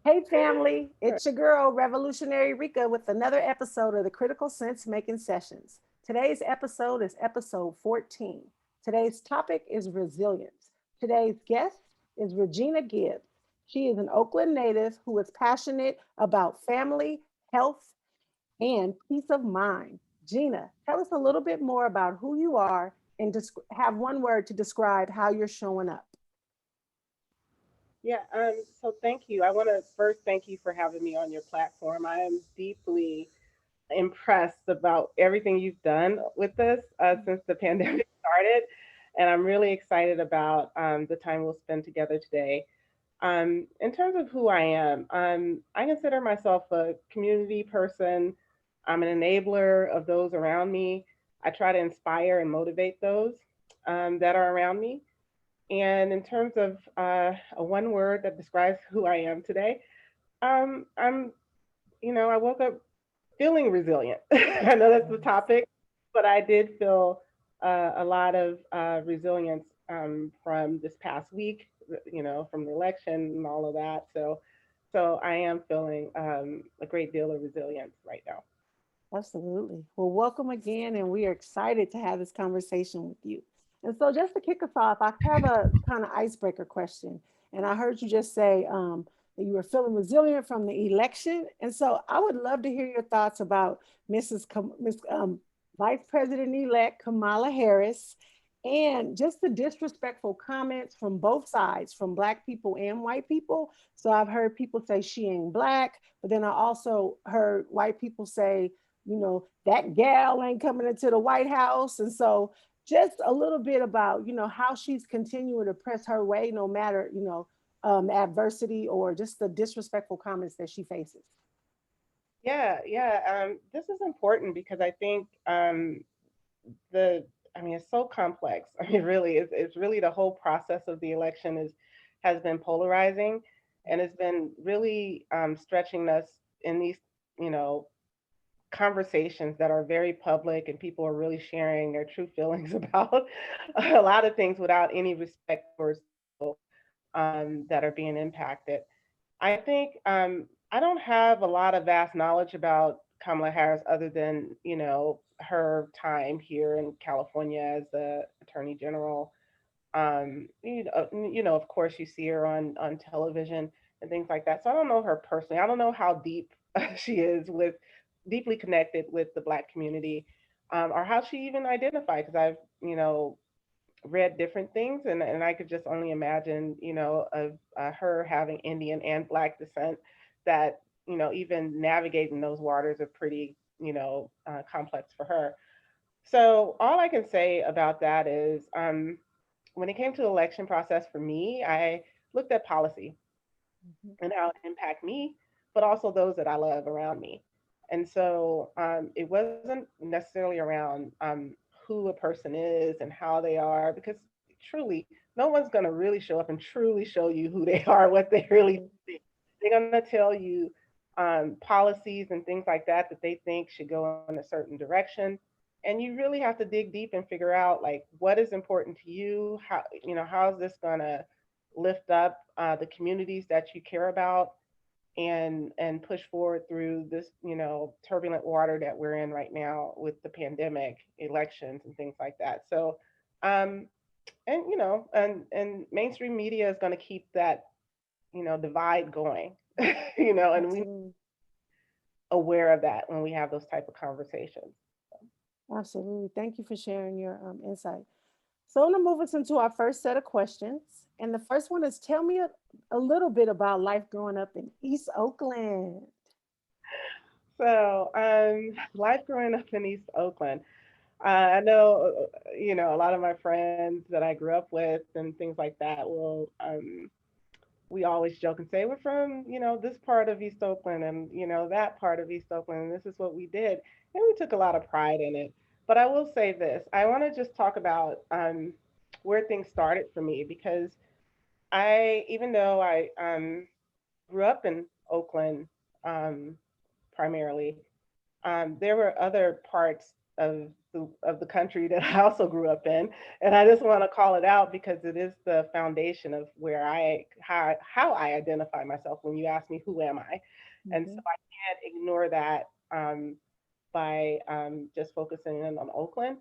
Hey family, it's your girl, Revolutionary Rika, with another episode of the Critical Sense Making Sessions. Today's episode is episode 14. Today's topic is resilience. Today's guest is Regina Gibbs. She is an Oakland native who is passionate about family, health, and peace of mind. Gina, tell us a little bit more about who you are and have one word to describe how you're showing up. Yeah, so thank you. I want to first thank you for having me on your platform. I am deeply impressed about everything you've done with this since the pandemic started. And I'm really excited about the time we'll spend together today. In terms of who I am, I consider myself a community person. I'm an enabler of those around me. I try to inspire and motivate those that are around me. And in terms of a one word that describes who I am today, I'm, I woke up feeling resilient. I know that's the topic, but I did feel a lot of resilience from this past week, from the election and all of that. So I am feeling a great deal of resilience right now. Absolutely. Well, welcome again, and we are excited to have this conversation with you. And so, just to kick us off, I have a kind of icebreaker question. And I heard you just say that you were feeling resilient from the election. And so, I would love to hear your thoughts about Miss Vice President elect Kamala Harris and just the disrespectful comments from both sides, from Black people and white people. So, I've heard people say she ain't Black, but then I also heard white people say, that gal ain't coming into the White House. And so just a little bit about, how she's continuing to press her way, no matter, adversity or just the disrespectful comments that she faces. Yeah, yeah. This is important because I think the I mean it's so complex. I mean really it's really the whole process of the election is has been polarizing and it's been really stretching us in these you know conversations that are very public and people are really sharing their true feelings about a lot of things without any respect towards the people that are being impacted. I think I don't have a lot of vast knowledge about Kamala Harris other than, her time here in California as the Attorney General. Of course, you see her on television and things like that. So I don't know her personally. I don't know how deep she is with deeply connected with the Black community, or how she even identified. Because I've read different things, and I could just only imagine, of her having Indian and Black descent, that even navigating those waters are pretty complex for her. So all I can say about that is, when it came to the election process for me, I looked at policy Mhm. and how it impact me, but also those that I love around me. And so it wasn't necessarily around who a person is and how they are, because truly, no one's going to really show up and truly show you who they are, what they really Mhm. think. They're going to tell you policies and things like that that they think should go in a certain direction. And you really have to dig deep and figure out like what is important to you. How is this going to lift up the communities that you care about and push forward through this turbulent water that we're in right now with the pandemic, elections, and things like that. So um and mainstream media is going to keep that divide going. And we Absolutely. aware of that when we have those type of conversations. Absolutely. Thank you for sharing your insight. So I'm going to move us into our first set of questions. And the first one is, tell me a little bit about life growing up in East Oakland. So life growing up in East Oakland, I know, a lot of my friends that I grew up with and things like that will, we always joke and say, we're from, this part of East Oakland and, that part of East Oakland, and this is what we did. And we took a lot of pride in it. But I will say this, I want to just talk about where things started for me because even though I grew up in Oakland, um, primarily, there were other parts of of the country that I also grew up in. And I just want to call it out because it is the foundation of where how I identify myself when you ask me, who am I? And so Mhm. I can't ignore that by just focusing in on Oakland.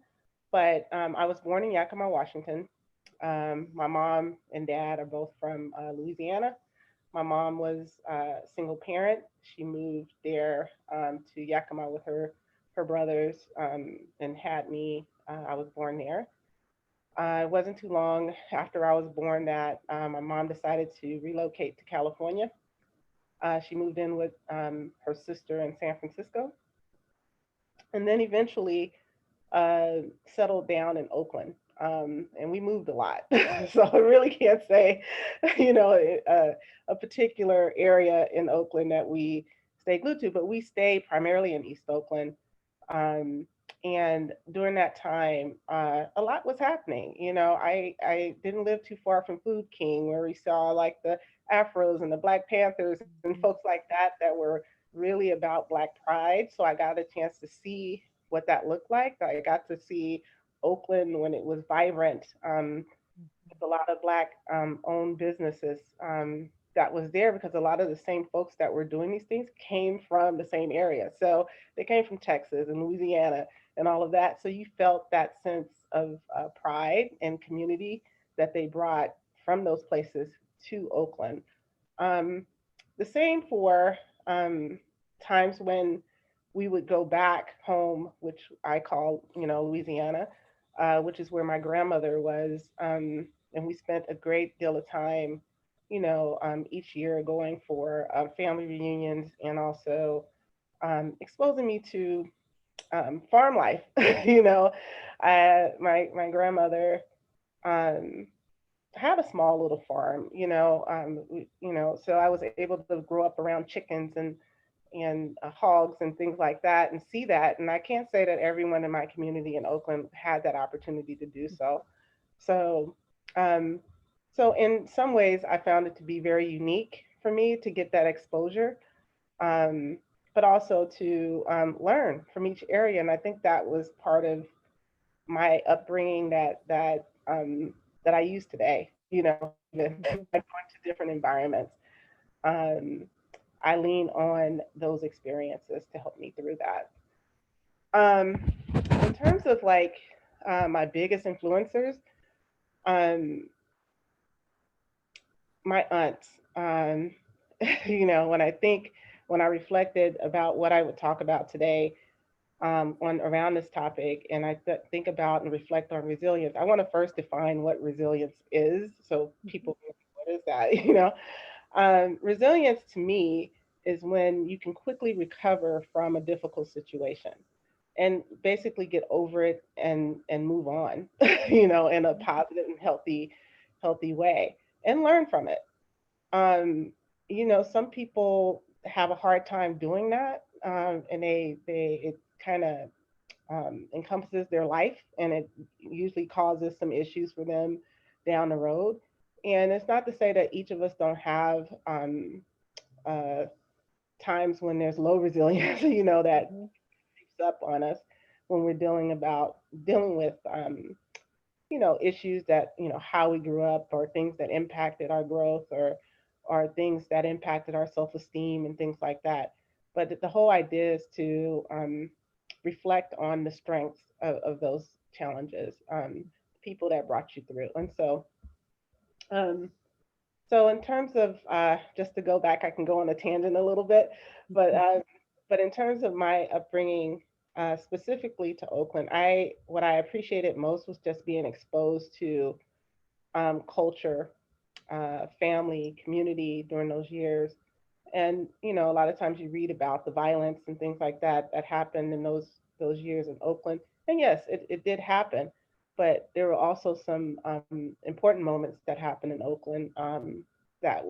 But I was born in Yakima, Washington. My mom and dad are both from Louisiana. My mom was a single parent. She moved there to Yakima with her brothers and had me. I was born there. It wasn't too long after I was born that my mom decided to relocate to California. She moved in with her sister in San Francisco, and then eventually uh, settled down in Oakland. And we moved a lot. So I really can't say, you know, a particular area in Oakland that we stayed glued to, but we stayed primarily in East Oakland. Um, and during that time, a lot was happening. You know, I didn't live too far from Food King, where we saw like the Afros and the Black Panthers and folks like that were really about Black pride. So I got a chance to see what that looked like. I got to see Oakland when it was vibrant, with a lot of Black owned businesses that was there because a lot of the same folks that were doing these things came from the same area. So they came from Texas and Louisiana and all of that. So you felt that sense of pride and community that they brought from those places to Oakland. Um, the same for times when we would go back home, which I call, you know, Louisiana, which is where my grandmother was. And we spent a great deal of time, you know, each year going for family reunions and also exposing me to farm life. You know, my grandmother um, had a small little farm, you know, so I was able to grow up around chickens and hogs and things like that and see that. And I can't say that everyone in my community in Oakland had that opportunity to do so. So, um, so in some ways, I found it to be very unique for me to get that exposure, um, but also to learn from each area. And I think that was part of my upbringing that I use today. You know, even I go into different environments. Um, I lean on those experiences to help me through that. In terms of like my biggest influencers, um, my aunts. You know, when I reflected about what I would talk about today on around this topic, and I think about and reflect on resilience, I want to first define what resilience is, so Mhm. people, what is that? You know, resilience to me is when you can quickly recover from a difficult situation and basically get over it and move on, you know, in a positive and healthy way and learn from it. Um, you know, some people have a hard time doing that, and they it kind of encompasses their life, and it usually causes some issues for them down the road. And it's not to say that each of us don't have uh, times when there's low resilience, you know, that Mhm. creeps up on us when we're dealing with you know, issues that, you know, how we grew up or things that impacted our growth or things that impacted our self-esteem and things like that. But the whole idea is to reflect on the strengths of those challenges, people that brought you through. And um, so in terms of just to go back, I can go on a tangent a little bit, but in terms of my upbringing, specifically to Oakland, I what I appreciated most was just being exposed to culture, family, community during those years. And you know, a lot of times you read about the violence and things like that that happened in those years in Oakland. And yes, it did happen, but there were also some important moments that happened in Oakland that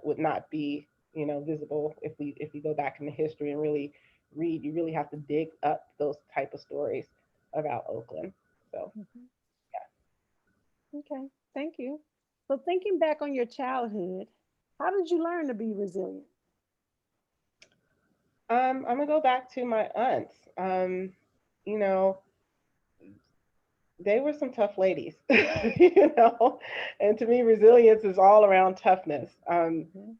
would not be, you know, visible if we go back into history and really read. You really have to dig up those type of stories about Oakland. So Mhm. Okay, thank you. So, thinking back on your childhood, how did you learn to be resilient? I'm gonna go back to my aunts. You know, they were some tough ladies, you know. And to me, resilience is all around toughness. Mhm.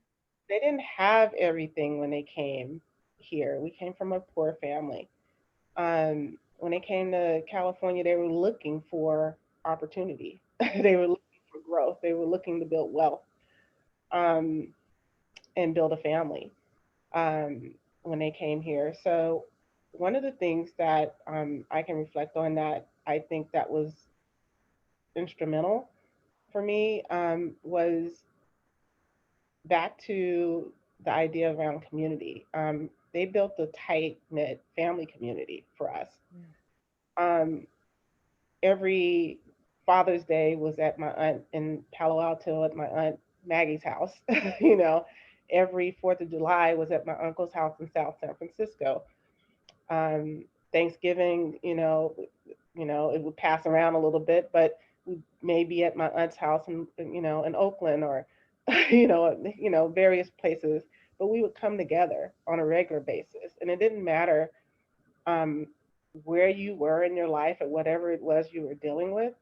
They didn't have everything when they came here. We came from a poor family. When they came to California, they were looking for opportunity. They were looking for growth. They were looking to build wealth, um, and build a family, um, when they came here. So one of the things that, I can reflect on that I think that was instrumental for me, was back to the idea around community. They built a tight knit family community for us. Yeah. Um, every Father's Day was at my aunt in Palo Alto at my aunt Maggie's house. You know, every Fourth of July was at my uncle's house in South San Francisco. Um, Thanksgiving, it would pass around a little bit, but we may be at my aunt's house in Oakland or, various places. But we would come together on a regular basis, and it didn't matter, um, where you were in your life or whatever it was you were dealing with.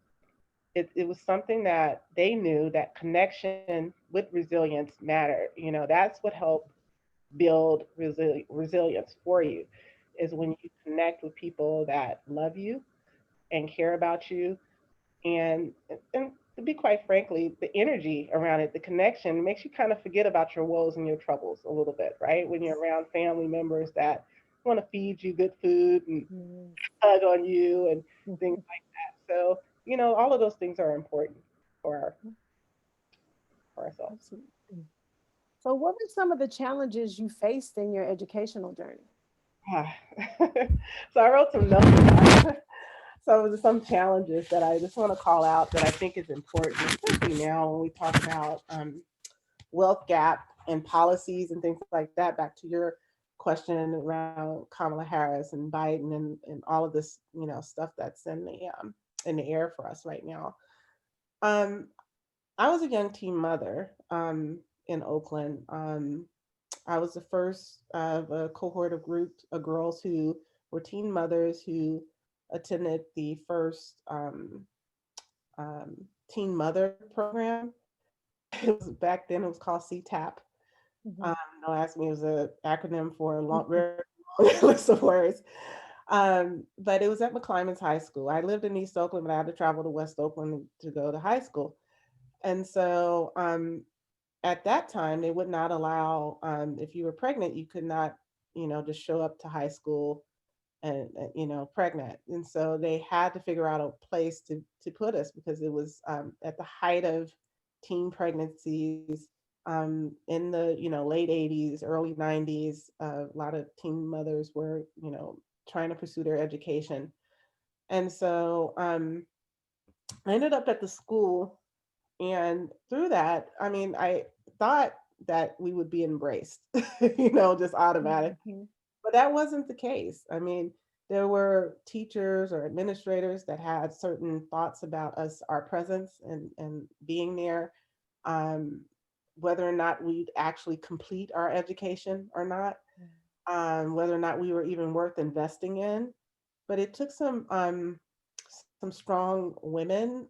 It was something that they knew that connection with resilience mattered. That's what helped build resilience for you, is when you connect with people that love you and care about you. And to be quite frankly, the energy around it, the connection makes you kind of forget about your woes and your troubles a little bit, right? When you're around family members that want to feed you good food and Yes. hug on you and things Mhm. like that. So, all of those things are important for for ourselves. Absolutely. So, what were some of the challenges you faced in your educational journey? Ah. So I wrote some notes about some challenges that I just want to call out that I think is important, especially now when we talk about, wealth gap and policies and things like that. Back to your question around Kamala Harris and Biden and all of this, stuff that's in the air for us right now. Um, I was a young teen mother, in Oakland. I was the first of a cohort of girls who were teen mothers who attended the first, um, teen mother program. It was back then. It was called CTAP. Mhm. Don't ask me. It was an acronym for a long, very long list of words. But it was at McClymonds High School. I lived in East Oakland, but I had to travel to West Oakland to go to high school. And so, at that time, they would not allow, if you were pregnant, you could not, just show up to high school and pregnant. And so they had to figure out a place to put us because it was, at the height of teen pregnancies, in the late 80s, early 90s. A lot of teen mothers were, trying to pursue their education. And so, I ended up at the school, and through that, I mean, I thought that we would be embraced, just automatically. Mhm. But that wasn't the case. I mean, there were teachers or administrators that had certain thoughts about us, our presence and being there, um, whether or not we'd actually complete our education or not, whether or not we were even worth investing in. But it took some strong women,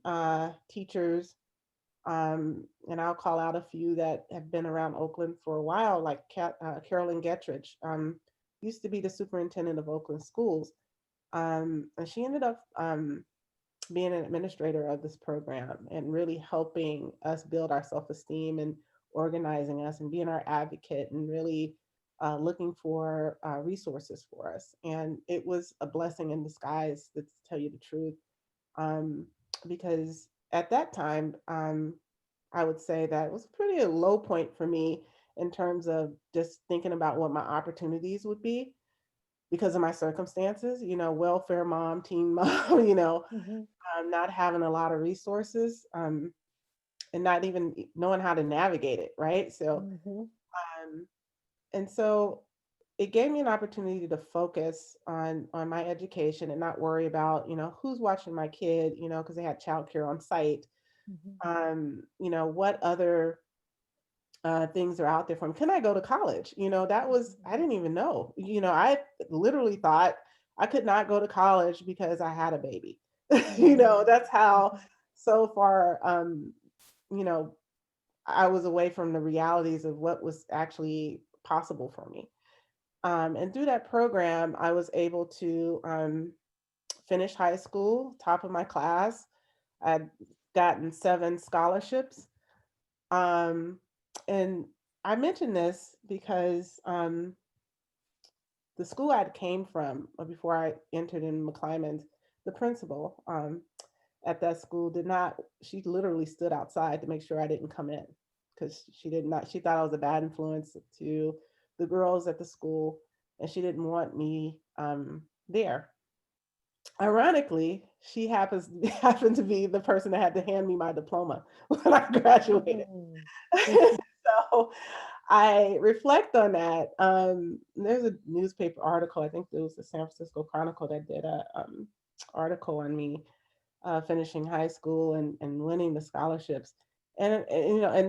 teachers, and I'll call out a few that have been around Oakland for a while, like Carolyn Gettridge, used to be the superintendent of Oakland schools. And she ended up, being an administrator of this program and really helping us build our self esteem and organizing us and being our advocate and really, looking for, resources for us. And it was a blessing in disguise, to tell you the truth, um, because at that time, I would say that it was pretty a low point for me in terms of just thinking about what my opportunities would be because of my circumstances, welfare mom, teen mom, Mhm. not having a lot of resources, and not even knowing how to navigate it, right? Mhm. Um, and so it gave me an opportunity to focus on my education and not worry about, who's watching my kid, because they had childcare on site. Mhm. What other, things are out there for me? Can I go to college? That was, I didn't even know. I literally thought I could not go to college because I had a baby. That's how so far, you know, I was away from the realities of what was actually possible for me. And through that program, I was able to finish high school, top of my class. I'd gotten 7 scholarships. Um, and I mention this because the school I came from before I entered in McClymonds, the principal at that school did not, she literally stood outside to make sure I didn't come in because she thought I was a bad influence to the girls at the school and she didn't want me there. Ironically, she happened to be the person that had to hand me my diploma when I graduated. Mm. So I reflect on that. There's a newspaper article, I think it was the San Francisco Chronicle that did a article on me finishing high school and winning the scholarships. And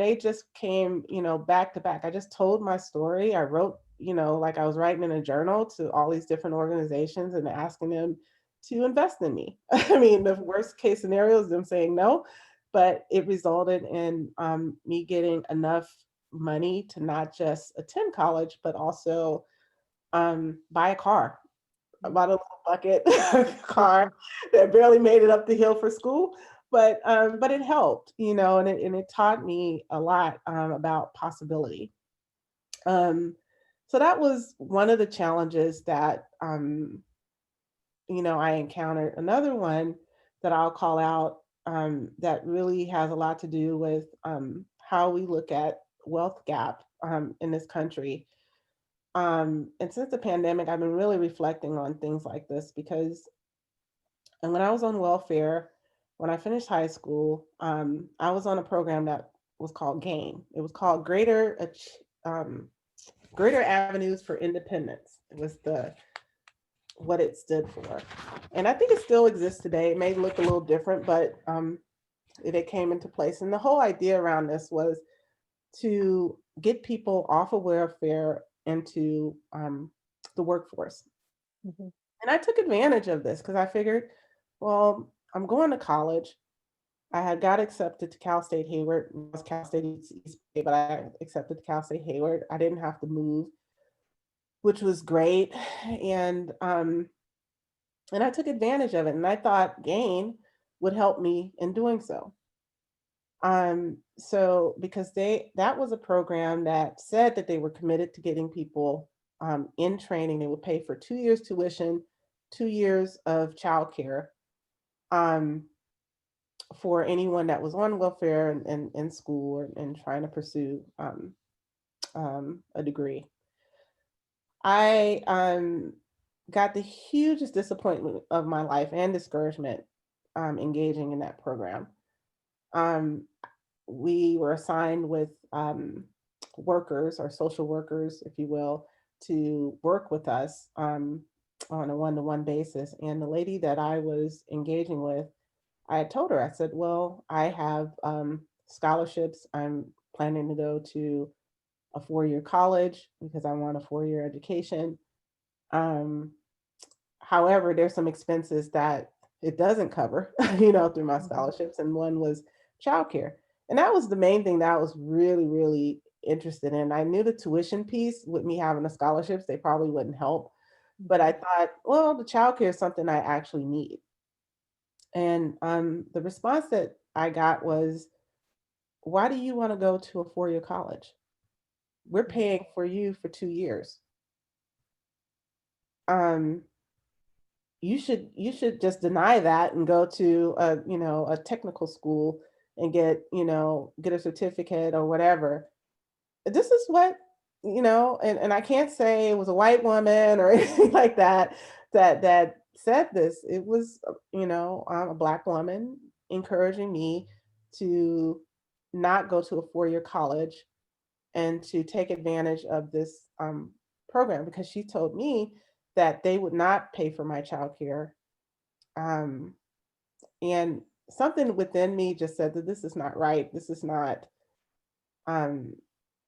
they just came, back to back. I just told my story. I wrote, like I was writing in a journal to all these different organizations and asking them to invest in me. I mean, the worst case scenario is them saying no, but it resulted in me getting enough money to not just attend college, but also buy a car. I bought a little bucket car that barely made it up the hill for school, but it helped, and it taught me a lot about possibility. Um, so that was one of the challenges that I encountered. Another one that I'll call out that really has a lot to do with how we look at wealth gap in this country. And since the pandemic, I've been really reflecting on things like this because, and when I was on welfare, when I finished high school, I was on a program that was called GAIN. It was called Greater Avenues for Independence. It was the what it stood for, and I think it still exists today. It may look a little different, but it came into place. And the whole idea around this was to get people off of welfare into the workforce. Mhm. And I took advantage of this because I figured, well, I'm going to college. I had got accepted to Cal State Hayward. It was Cal State East Bay, but I accepted to Cal State Hayward. I didn't have to move, which was great. And and I took advantage of it. And I thought gain would help me in doing so. So because that was a program that said that they were committed to getting people in training. They would pay for 2 years tuition, 2 years of childcare um, for anyone that was on welfare and in school and trying to pursue a degree. I got the hugest disappointment of my life and discouragement engaging in that program. Um, we were assigned with workers or social workers, if you will, to work with us on a one-to-one basis. And the lady that I was engaging with, I had told her, I said, well, I have scholarships. I'm planning to go to a 4-year college because I want a 4-year education. Um, However, there's some expenses that it doesn't cover, through my Mhm. scholarships, and one was childcare. And that was the main thing that I was really, really interested in. I knew the tuition piece with me having the scholarships, they probably wouldn't help. But I Mhm. thought, well, the childcare is something I actually need. And the response that I got was, why do you want to go to a 4-year college? We're Mhm. paying for you for 2 years. Um, you should just deny that and go to a technical school and get a certificate or whatever. This is what and I can't say it was a white woman or anything like that said this. It was a black woman encouraging me to not go to a 4-year college and to take advantage of this program because she told me that they would not pay for my childcare. Um, and something within me just said that this is not right. This is not, um,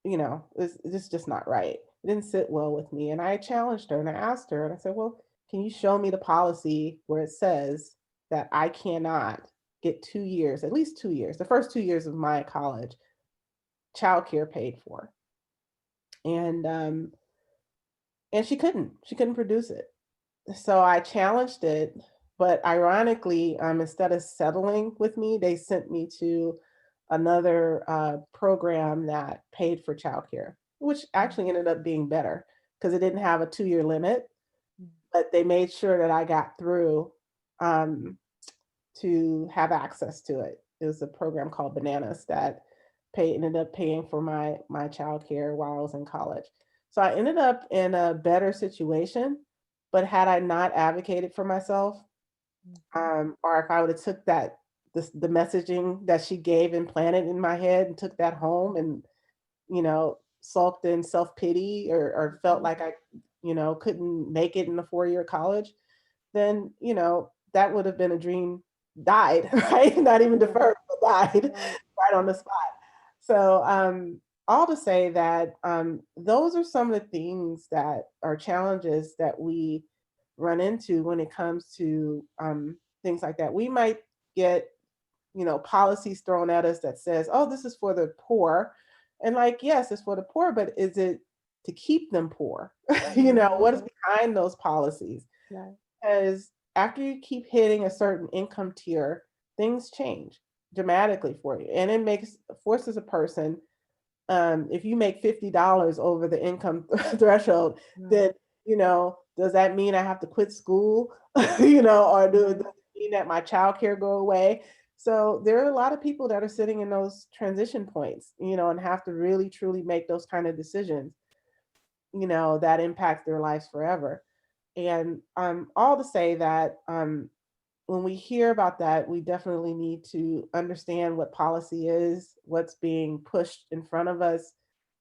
this is just not right. It didn't sit well with me. And I challenged her and I asked her and I said, well, can you show me the policy where it says that I cannot get 2 years, at least 2 years, the first 2 years of my college, childcare paid for. And she couldn't produce it. So I challenged it, but ironically, instead of settling with me, they sent me to another program that paid for childcare, which actually ended up being better because it didn't have a 2 year limit, but they made sure that I got through um, to have access to it. It was a program called Bananas that ended up paying for my childcare while I was in college. So I ended up in a better situation. But had I not advocated for myself, or if I would have took the messaging that she gave and planted in my head and took that home and sulked in self pity or felt like I couldn't make it in a 4 year college, then that would have been a dream died, right? Not even deferred, but died right on the spot. So all to say that those are some of the things that are challenges that we run into when it comes to things like that. We might get policies thrown at us that says, oh, this is for the poor, and like, yes, it's for the poor, but is it to keep them poor? What is behind those policies? Right. Because after you keep hitting a certain income tier, things change dramatically for you, and it forces a person. If you make $50 over the income threshold, then does that mean I have to quit school? Or does it mean that my childcare go away? So there are a lot of people that are sitting in those transition points, and have to really truly make those kind of decisions, that impact their lives forever. And all to say that when we hear about that, we definitely need to understand what policy is, what's being pushed in front of us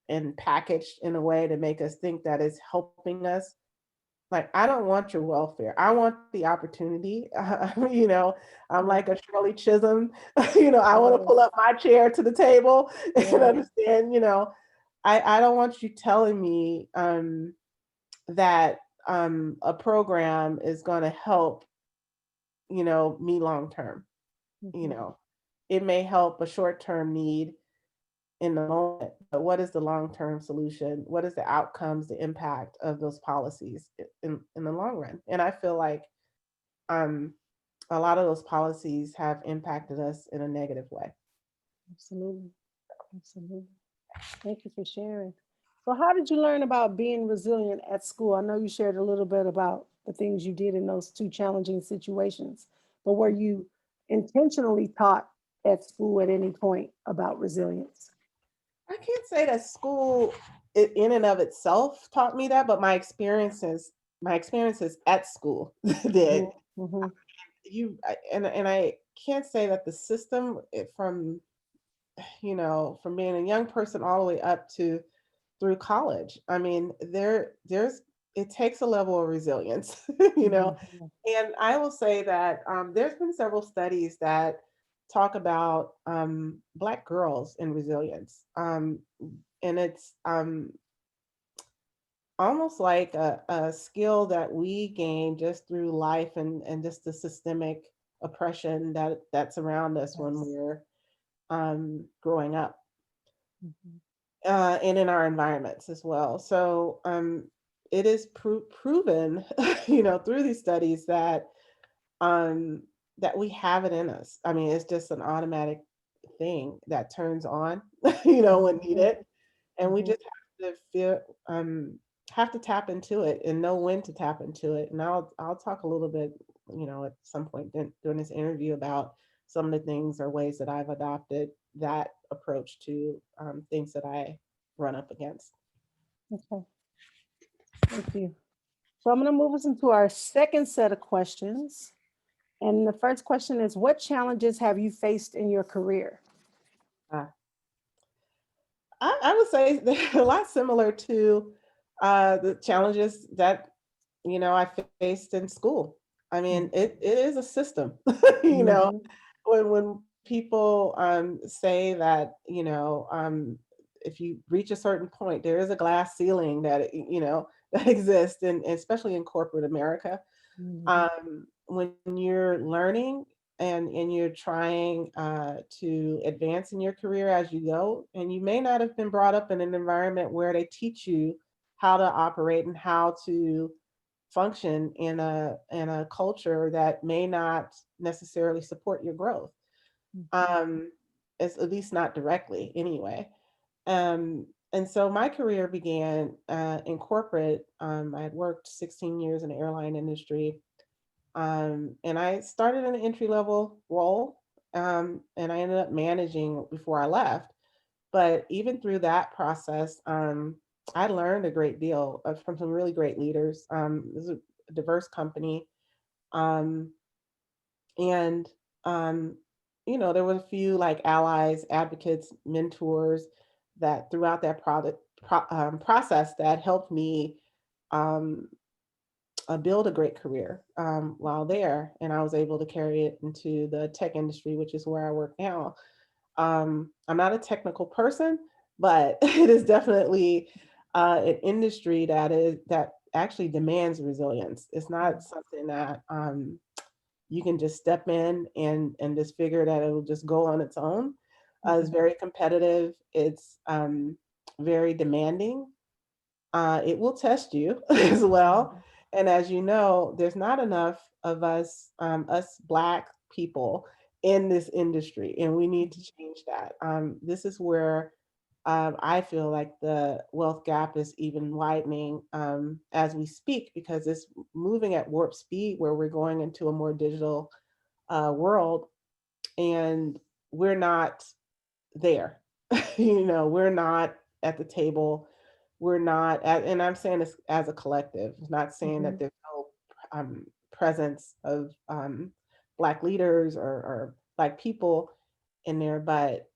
and packaged in a way to make us think that is helping us. Like, I don't want your welfare. I want the opportunity. I'm like a Shirley Chisholm. I want to pull up my chair to the table and understand, I don't want you telling me that a program is going to help me long term. It may help a short term need in the moment, but what is the long term solution? What is the outcomes, the impact of those policies in the long run? And I feel like um, a lot of those policies have impacted us in a negative way. Absolutely. Absolutely. Thank you for sharing. So, how did you learn about being resilient at school? I know you shared a little bit about the things you did in those two challenging situations, but were you intentionally taught at school at any point about resilience? I can't say that school in and of itself taught me that, but my experiences at school did. Mm-hmm. And I can't say that the system from being a young person all the way up to through college. I mean, there's it takes a level of resilience, you know. Mm-hmm. And I will say that there's been several studies that talk about Black girls and resilience, and it's almost like a skill that we gain just through life and just the systemic oppression that's around us when Yes. we're growing up Mm-hmm. and in our environments as well. So it is proven, through these studies um, that we have it in us. I mean, it's just an automatic thing that turns on, when needed, and we Mm-hmm. just have to tap into it and know when to tap into it. And I'll talk a little bit, at some point during this interview about some of the things or ways that I've adopted that approach to things that I run up against. Okay. Thank you. So, I'm going to move us into our second set of questions. And the first question is, what challenges have you faced in your career? Uh, I would say they're a lot similar to the challenges that I faced in school. I mean, it is a system. you know, Mm-hmm. when people say that if you reach a certain point, there is a glass ceiling that that exists, and especially in corporate America. Mm-hmm. Um, when you're learning and you're trying to advance in your career as you go, and you may not have been brought up in an environment where they teach you how to operate and how to function in a culture that may not necessarily support your growth. Mhm. Um, it's at least not directly anyway. And so my career began in corporate. I had worked 16 years in the airline industry, and I started in an entry level role, and I ended up managing before I left. But even through that process, I learned a great deal from some really great leaders. This is a diverse company, um, and um, there were a few like allies, advocates, mentors that throughout that process that helped me um, build a great career while there, and I was able to carry it into the tech industry, which is where I work now. I'm not a technical person, but it is definitely an industry that actually demands resilience. It's not something that you can just step in and just figure that it will just go on its own. It's Mhm. very competitive. It's very demanding. It will test you as well. Mhm. And as you know, there's not enough of us Black people in this industry, and we need to Mhm. change that. This is where I feel like the wealth gap is even widening as we speak, because it's moving at warp speed, where we're going into a more digital world, and we're not there. We're not at the table. We're not at, and I'm saying this as a collective, not saying that Mhm. there's no presence of Black leaders or Black people in there, but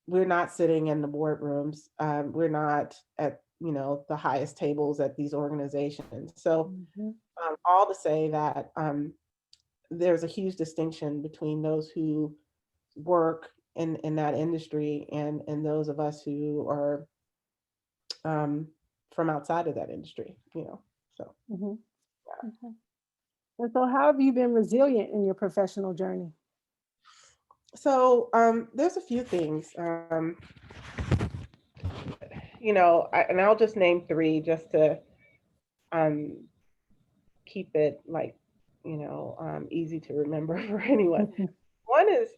we're not sitting in the boardrooms. We're not at, the highest tables at these organizations. So, Mhm. all to say that there's a huge distinction between those who work in that industry and those of us who are um, from outside of that industry. So, Mhm. Okay. And so, how have you been resilient in your professional journey? there's a few things, and I'll just name three just to um, keep it like, easy to remember for anyone. One is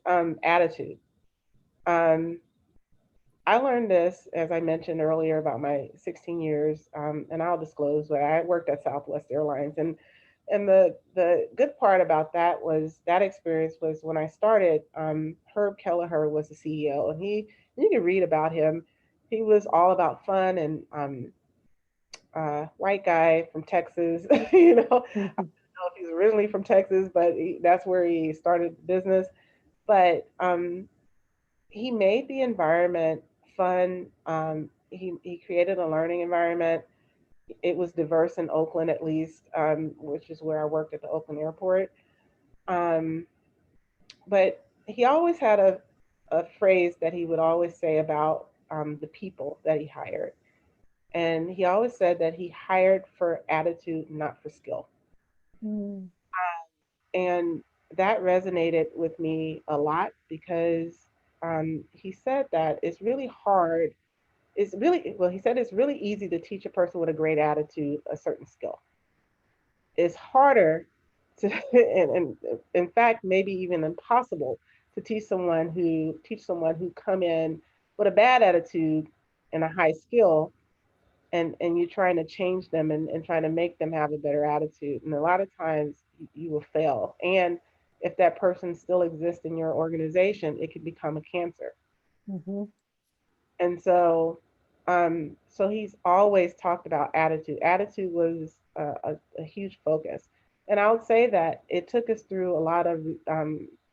attitude. Um, I learned this, as I mentioned earlier, about my 16 years, and I'll disclose that I worked at Southwest Airlines, and the good part about that was that experience was when I started. Herb Kelleher was the CEO, and you can read about him. He was all about fun and white guy from Texas. I Mhm. don't know if he's originally from Texas, but that's where he started business. But he made the environment fun. He created a learning environment. It was diverse in Oakland, at least, which is where I worked at the Oakland airport. Um, but he always had a phrase that he would always say about the people that he hired. And he always said that he hired for attitude, not for skill. Mhm. And that resonated with me a lot because he said that it's really hard. Well, he said it's really easy to teach a person with a great attitude a certain skill. It's harder to, and in fact, maybe even impossible to teach someone who come in with a bad attitude and a high skill, and you're trying to change them and trying to make them have a better attitude. And a lot of times you will fail. And if that person still exists in your organization, it could become a cancer. Mhm. And so he's always talked about attitude. Attitude was a huge focus. And I would say that it took us through a lot of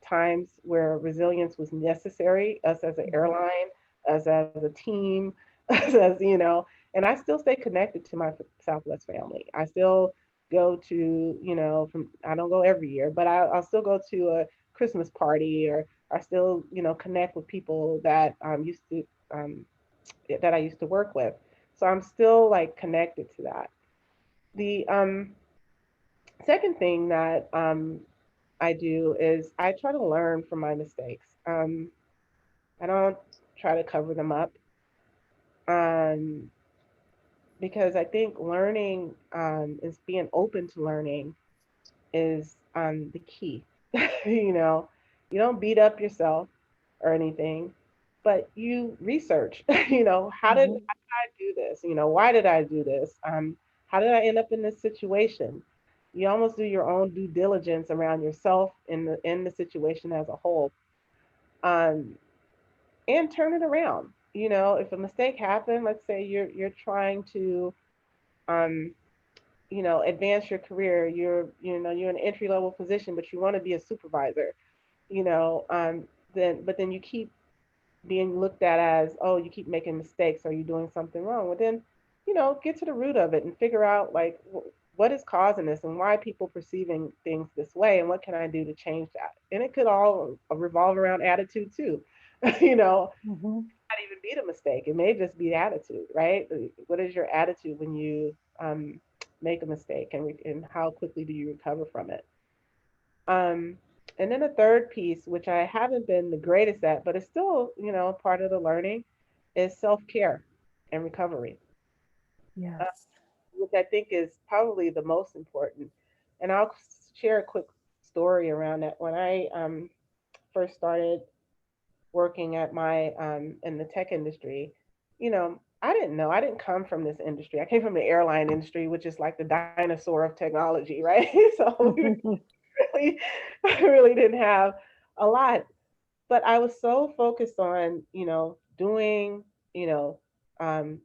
times where resilience was necessary, us as an Mhm. airline, us as a team, us, and I still stay connected to my Southwest family. I still go to, I don't go every year, but I'll still go to a Christmas party, or I still, connect with people that um, that I used to work with. So I'm still like connected to that. The Second thing that I do is I try to learn from my mistakes. I don't try to cover them up, um, because I think learning is being open to learning is the key. you know, you don't beat up yourself or anything, but you research. Mhm. How did I do this? Why did I do this? How did I end up in this situation? You almost do your own due diligence around yourself in the situation as a whole, um, and turn it around. If a mistake happened, let's say you're trying to um, advance your career. You're in an entry level position, but you want to be a supervisor. You know, um, then you keep being looked at as, oh, you keep making mistakes. Are you doing something wrong? Well, then, get to the root of it and figure out like what is causing this and why people perceiving things this way, and what can I do to change that? And it could all revolve around attitude too. Mhm. Not even be the mistake. It may just be attitude, right? What is your attitude when you make a mistake, and how quickly do you recover from it? Um, and then a third piece, which I haven't been the greatest at, but it's still, part of the learning, is self care and recovery, uh, Yes. which I think is probably the most important. And I'll share a quick story around that. When I first started working at my in the tech industry, I didn't know. I didn't come from this industry. I came from the airline industry, which is like the dinosaur of technology, right? So we really, I really didn't have a lot, but I was so focused on, doing, you know,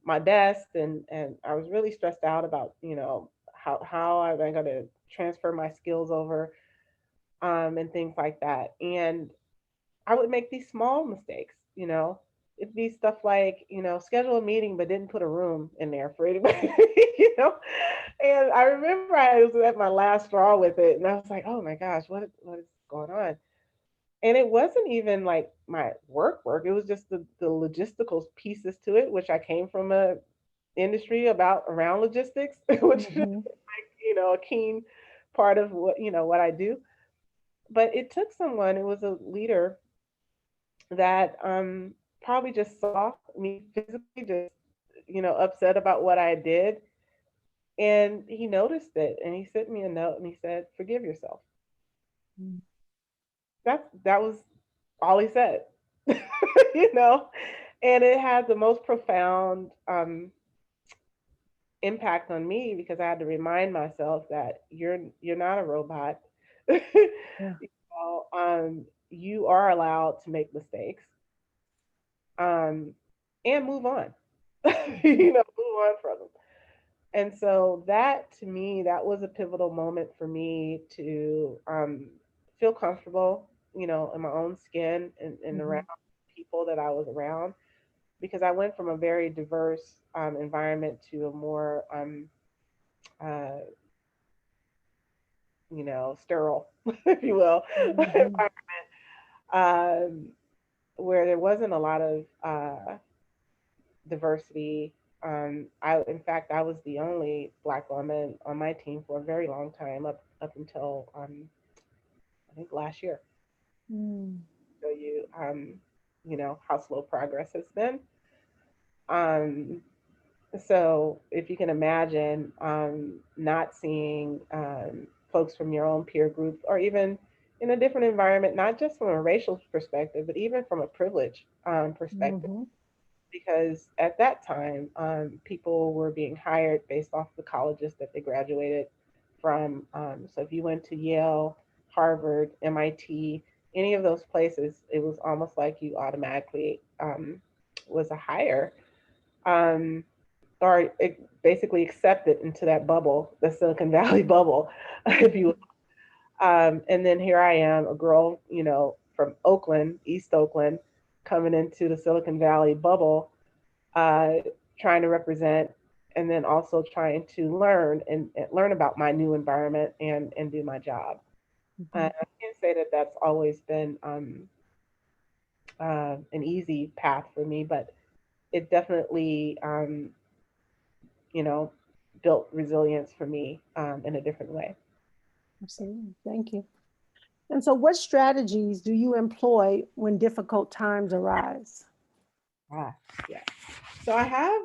my best, and I was really stressed out about, how am I going to transfer my skills over, and things like that. And I would make these small mistakes, It'd be stuff like, schedule a meeting but didn't put a room in there for anybody, you know. And I remember I was at my last straw with it, and I was like, oh my gosh, what is going on? And it wasn't even like my work. It was just the logistical pieces to it, which I came from a industry about around logistics, which is Mhm. a keen part of what I do. But it took someone, it was a leader that probably just saw me physically just upset about what I did, and he noticed it, and he sent me a note and he said, forgive yourself. Mm. That was all he said. you know and it had the most profound impact on me, because I had to remind myself that you're not a robot. Yeah. You are allowed to make mistakes, um, and move on. Move on from them. And so that, to me, that was a pivotal moment for me to feel comfortable, in my own skin, and around Mhm. people that I was around, because I went from a very diverse environment to a more, uh, sterile, if you will, Mhm. um, where there wasn't a lot of diversity. In fact, I was the only Black woman on my team for a very long time, up until I think last year. Mm. So how slow progress has been. Um, so if you can imagine, not seeing folks from your own peer group, or even in a different environment, not just from a racial perspective, but even from a privilege perspective, Mhm. because at that time, people were being hired based off the colleges that they graduated from. So if you went to Yale, Harvard, MIT, any of those places, it was almost like you automatically was a hire, um, or basically accepted into that bubble, the Silicon Valley bubble, if you will. Mhm. And then here I am, a girl, from Oakland, East Oakland, coming into the Silicon Valley bubble, uh, trying to represent, and then also trying to learn, and learn about my new environment, and do my job. Mhm. I can't say that that's always been an easy path for me, but it definitely, you know, built resilience for me in a different way. Absolutely. Thank you. And so, what strategies do you employ when difficult times arise? Ah, yeah. So I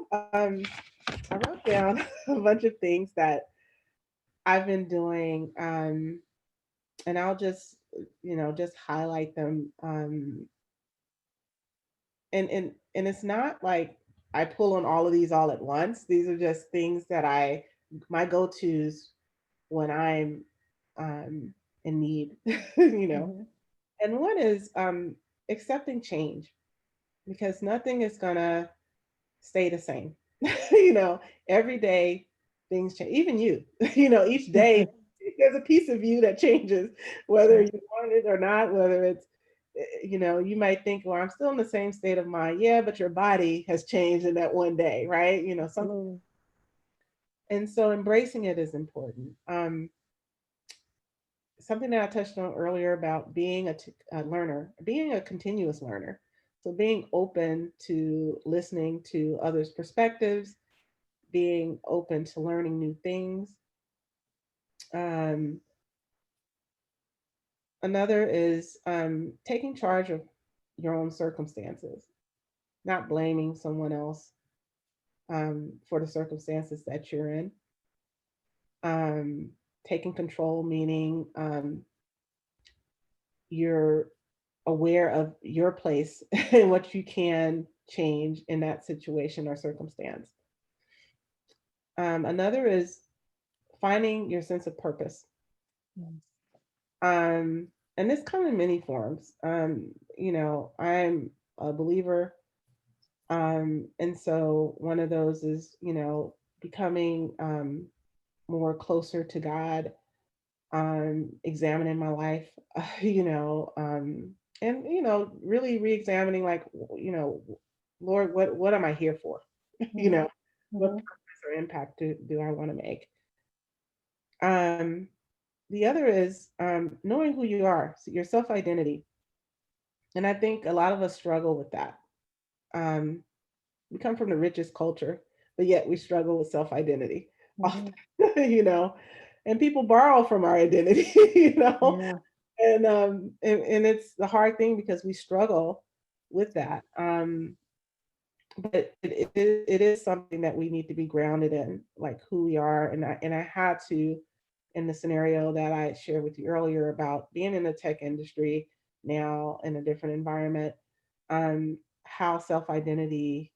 wrote down a bunch of things that I've been doing, and I'll just, just highlight them. And it's not like I pull on all of these all at once. These are just things that my go tos when I'm um, in need, you know. Hmm. And one is accepting change, because nothing is gonna stay the same. you know, every day things change. Even you, each day there's a piece of you that changes, whether you want it or not. Whether it's, you might think, well, I'm still in the same state of mind. Yeah, but your body has changed in that one day, right? Something. Absolutely. And so embracing it is important. Something that I touched on earlier about being a learner, being a continuous learner. So being open to listening to others' perspectives, being open to learning new things. Um, Another is taking charge of your own circumstances, not blaming someone else for the circumstances that you're in. Um, Taking control, meaning you're aware of your place and what you can change in that situation or circumstance. Another is finding your sense of purpose. Yes. Um, and this comes in many forms. I'm a believer. And so one of those is, becoming more closer to God, examining my life, and, really re-examining, like, Lord, what am I here for? you Mhm. know, what Mhm. purpose or impact do I want to make? Um, the other is knowing who you are, so your self identity. And I think a lot of us struggle with that. Um, we come from the richest culture, but yet we struggle with self identity often, Mhm. you know, and people borrow from our identity, Yeah. and it's the hard thing because we struggle with that. But it is something that we need to be grounded in, like who we are. And I had to, in the scenario that I shared with you earlier about being in the tech industry now in a different environment, how self identity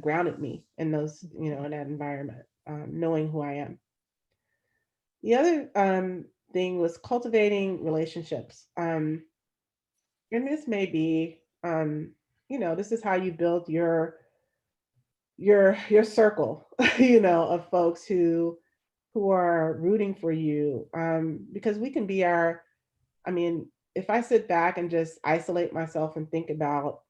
grounded me in in that environment, knowing who I am. The other thing was cultivating relationships. And this may be, this is how you build your circle, of folks who are rooting for you. Because we can be I mean, if I sit back and just isolate myself and think about,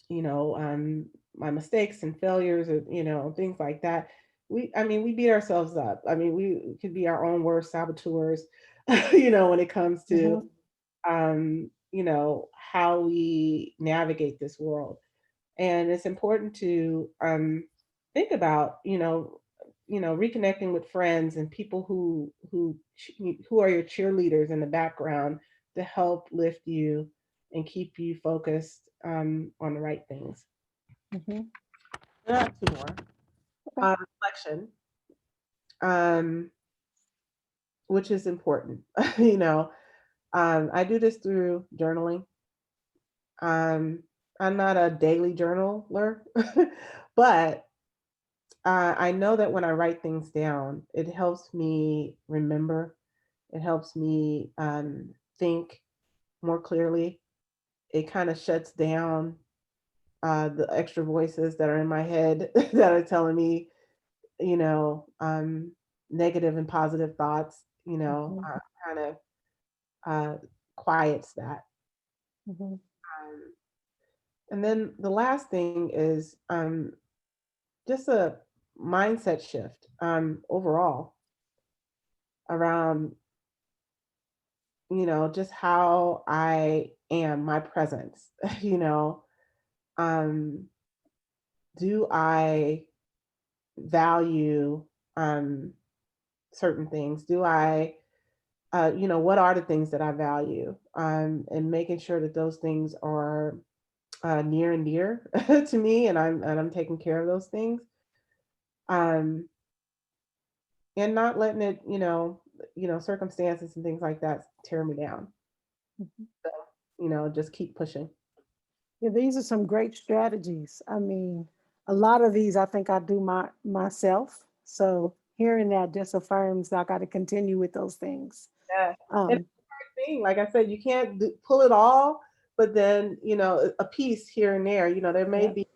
you know, um, my mistakes and failures, or things like that, we beat ourselves up. I mean, we could be our own worst saboteurs, when it comes to Mhm. how we navigate this world. And it's important to think about, reconnecting with friends and people who are your cheerleaders in the background to help lift you and keep you focused on the right things. Mhm. I have two more. Okay. Reflection, um, which is important. you know, I do this through journaling. Um, I'm not a daily journaler, but I know that when I write things down, it helps me remember. It helps me think more clearly. It kind of shuts down the extra voices that are in my head that are telling me, you know, um, negative and positive thoughts. Mhm. Kind of uh, quiets that. Mhm. Um, and then the last thing is just a mindset shift overall around, just how I am, my presence. you know, um, do I value, um, certain things? Do I, what are the things that I value? And making sure that those things are near and dear to me, and I'm taking care of those things. Um, and not letting it, circumstances and things like that tear me down. Mhm. Just keep pushing. Yeah, these are some great strategies. I mean, a lot of these I think I do myself. So hearing that just affirms I got to continue with those things. Yeah. And Um, thing, like I said, you can't pull it all, but then, a piece here and there. There may yeah. be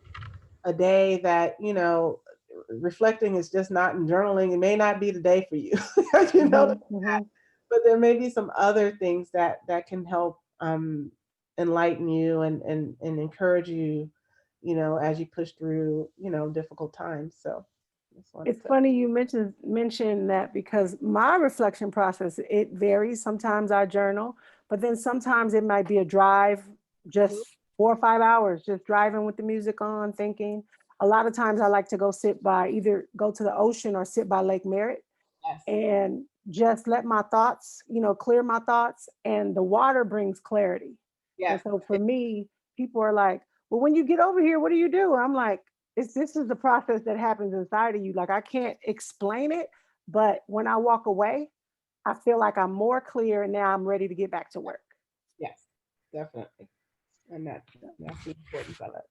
a day that, reflecting is just not in journaling. It may not be the day for you, you know, Hmm. Hmm. but there may be some other things that can help enlighten you and encourage you, as you push through, difficult times. So just wanted It's to. funny you mentioned that because my reflection process it varies. Sometimes I journal, but then sometimes it might be a drive, Mhm. just 4 or 5 hours, just driving with the music on, thinking. A lot of times I like to go sit by either go to the ocean or sit by Lake Merritt Yes. and just let my thoughts, clear my thoughts. And the water brings clarity. And Yes. so for me, people are like, well, when you get over here, what do you do? I'm like, this is the process that happens inside of you. Like I can't explain it, but when I walk away, I feel like I'm more clear and now I'm ready to get back to work. Yes. Definitely. And that's the importance of it.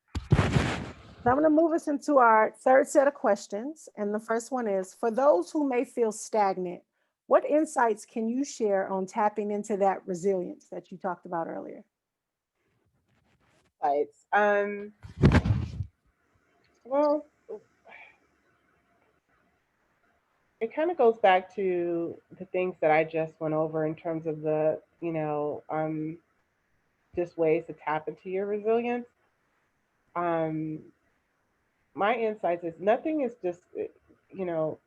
So I'm going to move us into our third set of questions. And the first one is for those who may feel stagnant, what insights can you share on tapping into that resilience that you talked about earlier? Sites. Well, it kind of goes back to the things that I just went over in terms of the, just ways to tap into your resilience. Um, my insights is nothing is just,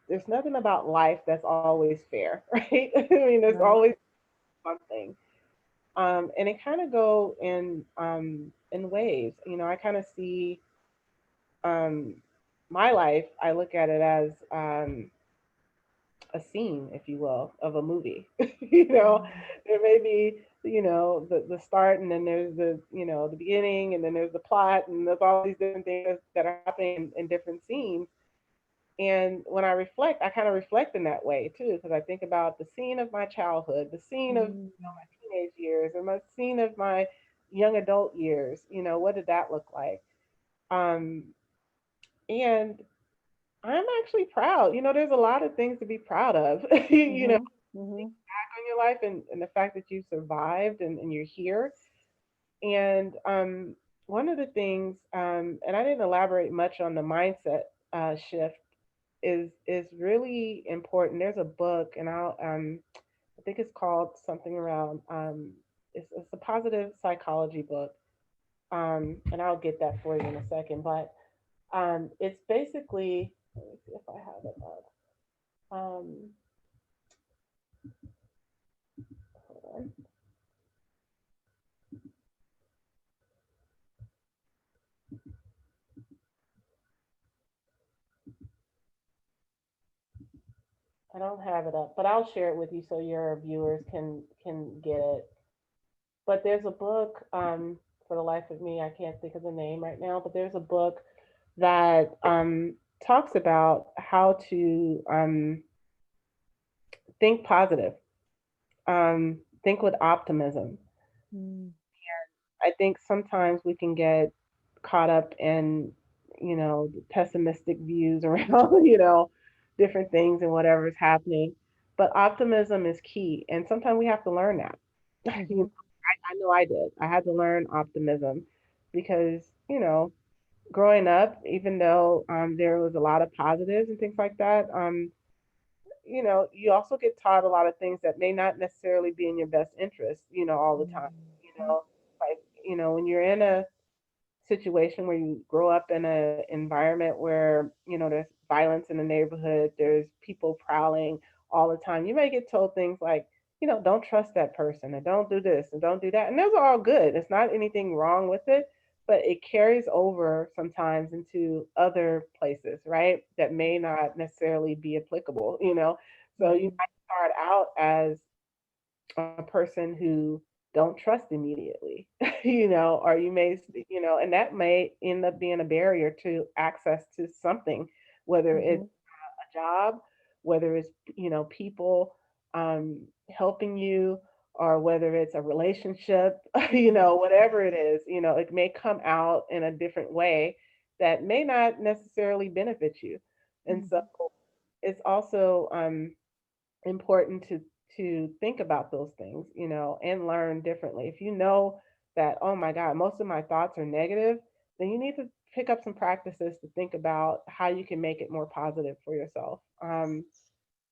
there's nothing about life that's always fair, right? I mean, there's Right. always something. And it kind of go in waves. I kind of see um, my life. I look at it as a scene, if you will, of a movie. Mm. There may be, the start, and then there's the beginning, and then there's the plot, and there's all these different things that are happening in different scenes. And when I reflect, I kind of reflect in that way too, because I think about the scene of my childhood, the scene of Mm. my teenage years, or my scene of my young adult years. What did that look like? Um, and I'm actually proud. There's a lot of things to be proud of. Mhm. Mhm. On your life, and the fact that you survived, and you're here. And one of the things, and I didn't elaborate much on the mindset shift, is really important. There's a book, and I think it's called something around it's a positive psychology book. And I'll get that for you in a second. But it's basically, let me see if I have it up. Um, hold on. I don't have it up, but I'll share it with you so your viewers can get it. But there's a book, for the life of me, I can't think of the name right now, but there's a book that talks about how to think positive, think with optimism. Mm. I think sometimes we can get caught up in, pessimistic views around, different things and whatever is happening. But optimism is key. And sometimes we have to learn that. Mhm. I know I did. I had to learn optimism because, growing up, even though there was a lot of positives and things like that, you also get taught a lot of things that may not necessarily be in your best interest, all the time. Mhm. Like, when you're in a situation where you grow up in an environment where, there's violence in the neighborhood, there's people prowling all the time, you may get told things like, don't trust that person, and don't do this, and don't do that. And those are all good. It's not anything wrong with it, but it carries over sometimes into other places, right? That may not necessarily be applicable. So you Mhm. might start out as a person who don't trust immediately, or you may, and that may end up being a barrier to access to something, whether it's Mhm. a job, whether it's, people helping you, or whether it's a relationship, Mhm. whatever it is, it may come out in a different way that may not necessarily benefit you. And so Mhm. it's also important to think about those things, and learn differently. If you know that, oh my God, most of my thoughts are negative, then you need to pick up some practices to think about how you can make it more positive for yourself.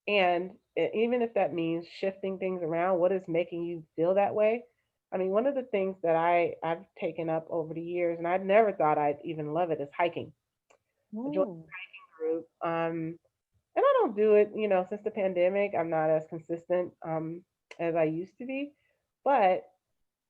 And even if that means shifting things around, what is making you feel that way? I mean, one of the things that I've taken up over the years, and I never thought I'd even love it, is hiking. I joined Mm. a group. And I don't do it, since the pandemic. I'm not as consistent as I used to be, but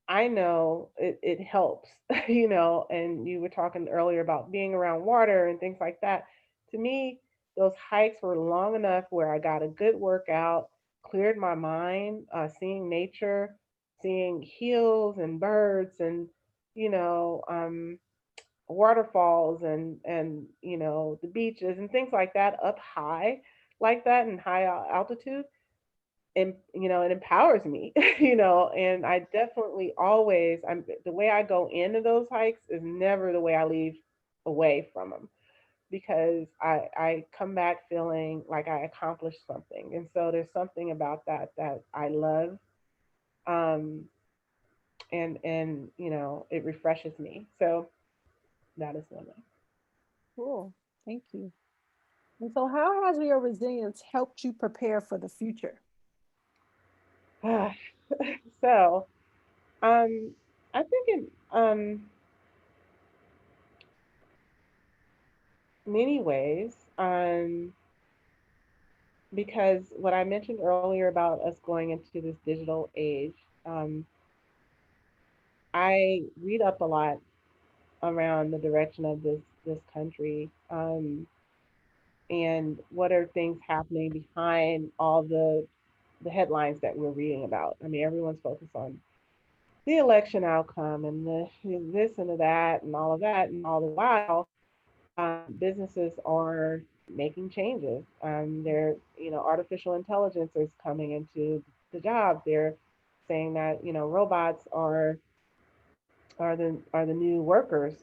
I know it helps, And you were talking earlier about being around water and things like that. To me, those hikes were long enough where I got a good workout, cleared my mind, seeing nature, seeing hills and birds and, you know, um, waterfalls and the beaches and things like that up high like that in high altitude, and it empowers me. And I definitely always, I'm the way I go into those hikes is never the way I leave away from them, because I come back feeling like I accomplished something. And so there's something about that I love, um and it refreshes me. So that is one Cool. Thank you. And so, how has your resilience helped you prepare for the future? way. So, um, I think in many ways, because what I mentioned earlier about us going into this digital age, um, I read up a lot around the direction of this country, and what are things happening behind all the headlines that we're reading about. I mean, everyone's focused on the election outcome and the this and the that and all of that, and all the while businesses are making changes. They're, artificial intelligence is coming into the jobs. They're saying that, robots are the new workers.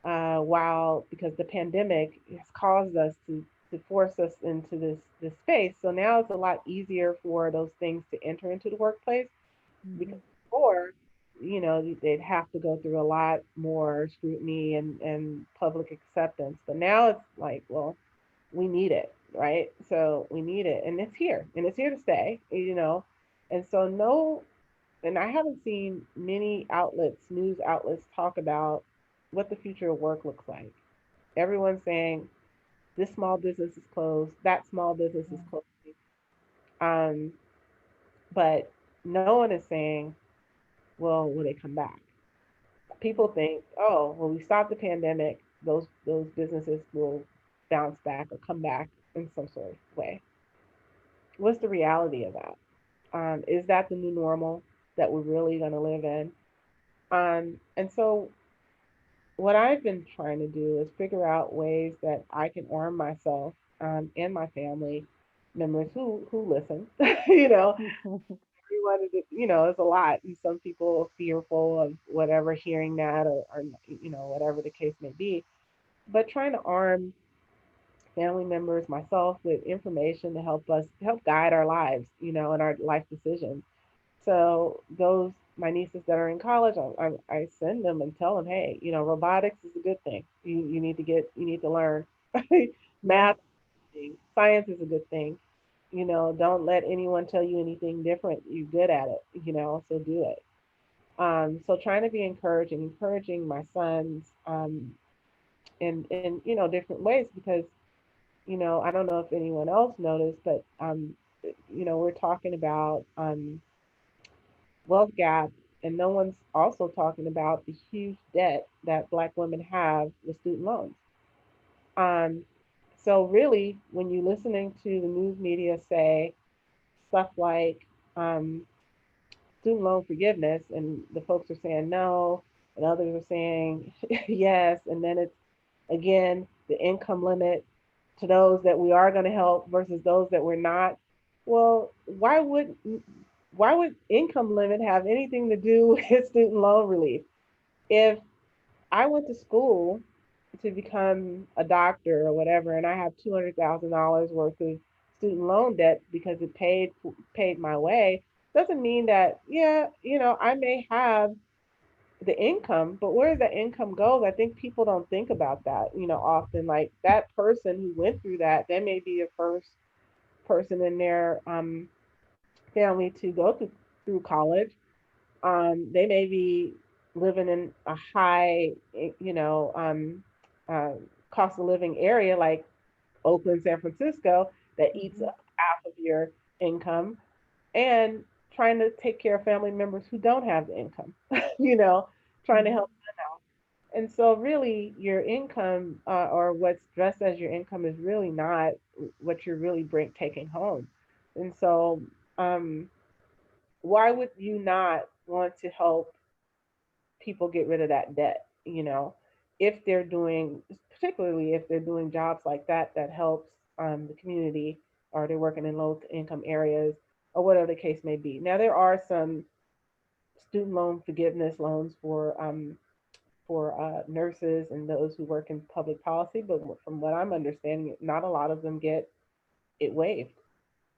While because the pandemic has caused us to force us into this space. So now it's a lot easier for those things to enter into the workplace, because Mhm. before, they'd have to go through a lot more scrutiny and public acceptance. But now it's like, well, we need it, right? So we need it, and it's here to stay, And so no, and I haven't seen many outlets, news outlets, talk about what the future of work looks like. Everyone's saying this small business is closed, that small business is closing, um, but no one is saying, well, will they come back? People think, oh, well, we stopped the pandemic, those businesses will bounce back or come back in some sort of way. What's the reality of that? Is that the new normal that we're really going to live in? And so, what I've been trying to do is figure out ways that I can arm myself, and my family members who listen. you know, everyone is, is a lot, and some people are fearful of whatever hearing that, or whatever the case may be. But trying to arm family members, myself, with information to help guide our lives, and our life decisions. So those my nieces that are in college, I send them and tell them, hey, robotics is a good thing. You need to learn. Yeah. Math, science is a good thing. Don't let anyone tell you anything different. You're good at it. So do it. So trying to be encouraging my sons, in different ways, because I don't know if anyone else noticed, but we're talking about wealth gap, and no one's also talking about the huge debt that Black women have with student loans. Um, So really, when you're listening to the news media say stuff like student loan forgiveness, and the folks are saying no, and others are saying yes, and then it's again the income limit to those that we are going to help versus those that we're not. Well, why would income limit have anything to do with student loan relief? If I went to school to become a doctor or whatever, and I have $200,000 worth of student loan debt because it paid my way, doesn't mean that, yeah, I may have the income, but where that income goes, I think people don't think about that, often. Like that person who went through that, they may be the first person in their family to go through college. They may be living in a high, uh, cost of living area like Oakland, San Francisco, that eats Mhm. up half of your income, and trying to take care of family members who don't have the income, you know, trying to Mhm. help them out. And so, really, your income or what's dressed as your income is really not what you're really taking home. And so, um, why would you not want to help people get rid of that debt? If they're doing, particularly if they're doing jobs like that helps the community, or they're working in low income areas, or whatever the case may be. Now, there are some student loan forgiveness loans for nurses and those who work in public policy, but from what I'm understanding, not a lot of them get it waived.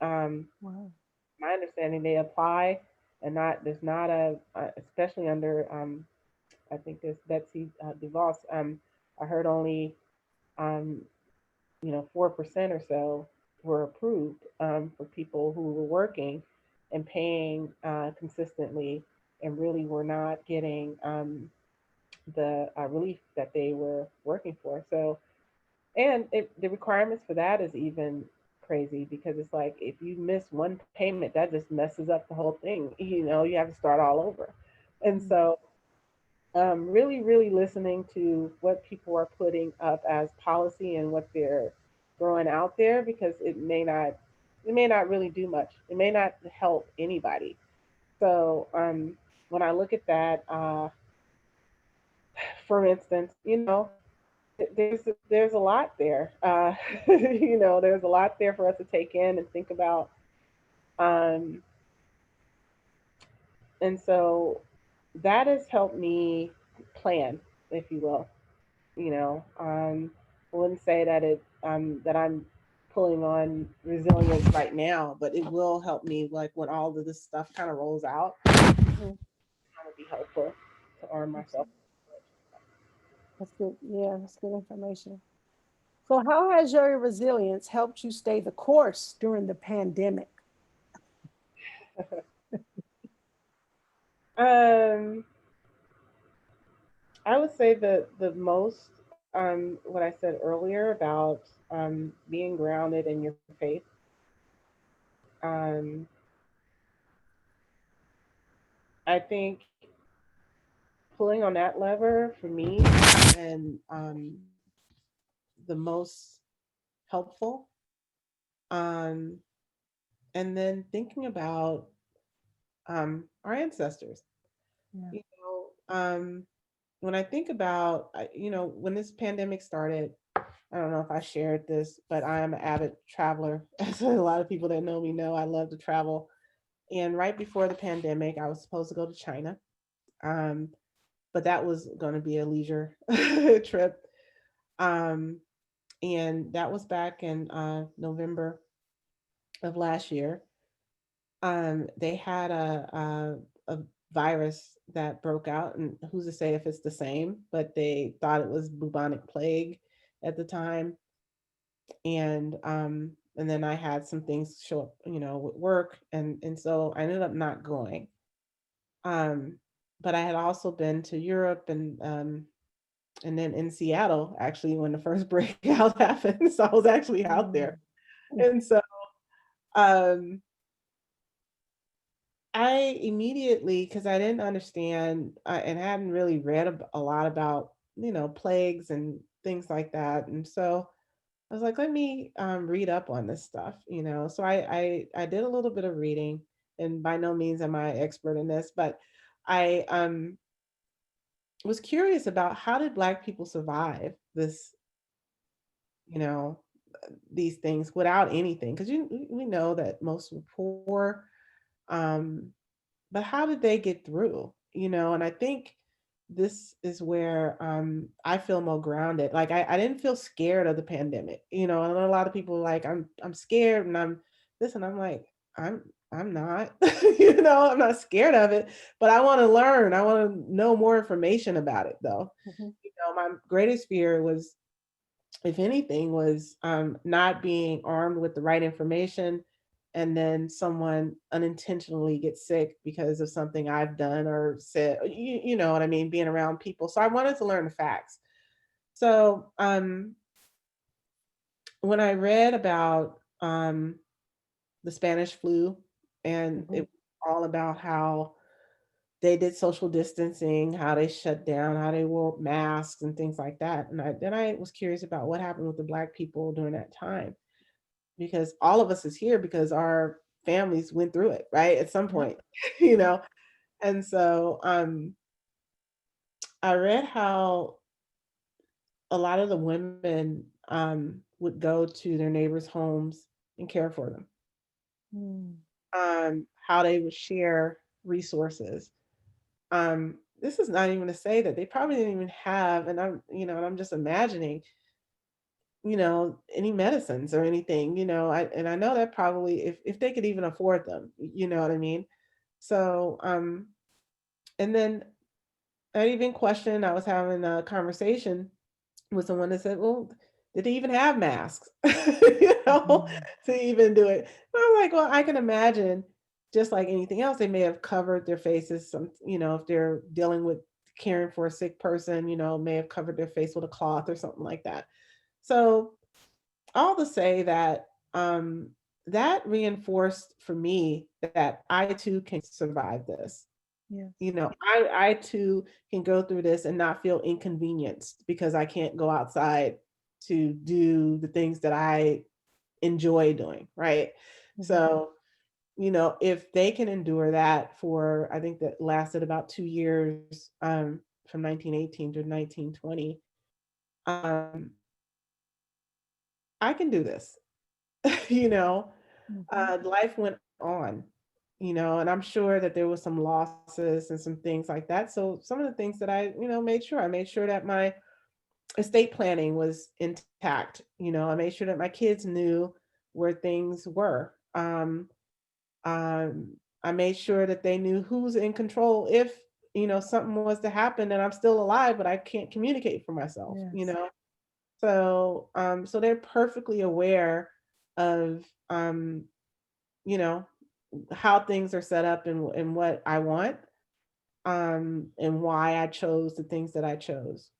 Um, Wow. my understanding, they apply, and not there's not especially under I think there's Betsy DeVos. I heard only um, 4% or so were approved for people who were working and paying consistently, and really were not getting the relief that they were working for. So, and the requirements for that is even crazy, because it's like if you miss one payment, that just messes up the whole thing. You have to start all over. And Mhm. so, really, really listening to what people are putting up as policy and what they're throwing out there, because it may not really do much. It may not help anybody. So, when I look at that, for instance, there's a lot there. There's a lot there for us to take in and think about. Um, and so that has helped me plan, if you will. I wouldn't say that I'm pulling on resilience right now, but it will help me, like when all of this stuff kind of rolls out, Mhm. kind of be helpful to arm myself. Awesome. That's good. Yeah, that's good information. So, how has your resilience helped you stay the course during the pandemic? um, I would say the most what I said earlier about being grounded in your faith. Um, I think pulling on that lever for me and the most helpful. Um, and then thinking about our ancestors. Yeah. You when I think about, when this pandemic started, I don't know if I shared this, but I am an avid traveler. As a lot of people that know me know, I love to travel. And right before the pandemic, I was supposed to go to China, um, but that was going to be a leisure trip. Um, and that was back in November of last year. They had a virus that broke out, and who's to say if it's the same? But they thought it was bubonic plague at the time, and then I had some things show up, with work, and so I ended up not going. Um, but I had also been to Europe, and then in Seattle actually when the first breakout happened, so I was actually out there, Mm. and so um I immediately, because I didn't understand and hadn't really read a lot about, plagues and things like that. And so I was like, let me read up on this stuff, So I did a little bit of reading, and by no means am I expert in this, but I was curious about how did Black people survive this, you know, these things without anything? Because we know that most were poor, um, but how did they get through? And I think this is where I feel more grounded. Like I didn't feel scared of the pandemic. I know a lot of people are like I'm scared and I'm this and I'm like I'm I'm not. I'm not scared of it, but I want to learn. I want to know more information about it though. Mhm. My greatest fear was, if anything, was not being armed with the right information, and then someone unintentionally gets sick because of something I've done or said. You know what I mean? Being around people. So I wanted to learn the facts. So when I read about the Spanish flu, and it Mhm. was all about how they did social distancing, how they shut down, how they wore masks and things like that. And I was curious about what happened with the Black people during that time, because all of us is here because our families went through it, right? At some Yep. point, you know. And so I read how a lot of the women would go to their neighbors' homes and care for them. Mm. How they would share resources. This is not even to say that they probably didn't even have, and I'm just imagining, any medicines or anything, and I know that probably if they could even afford them, you know what I mean? So, and then I even questioned, I was having a conversation with someone that said, well, did they even have masks, Mhm. to even do it? And I'm like, well, I can imagine, just like anything else, they may have covered their faces. If they're dealing with caring for a sick person, may have covered their face with a cloth or something like that. So, all to say that that reinforced for me that I too can survive this. Yes. I too can go through this and not feel inconvenienced because I can't go outside to do the things that I enjoy doing, right? Mhm. So, if they can endure that for, I think that lasted about 2 years, from 1918 to 1920, um, I can do this. you know, Mhm. Life went on, and I'm sure that there was some losses and some things like that. So some of the things that I made sure that my estate planning was intact. I made sure that my kids knew where things were. I made sure that they knew who's in control if, something was to happen and I'm still alive, but I can't communicate for myself, Yes. So they're perfectly aware of, you know, how things are set up and what I want, and why I chose the things that I chose.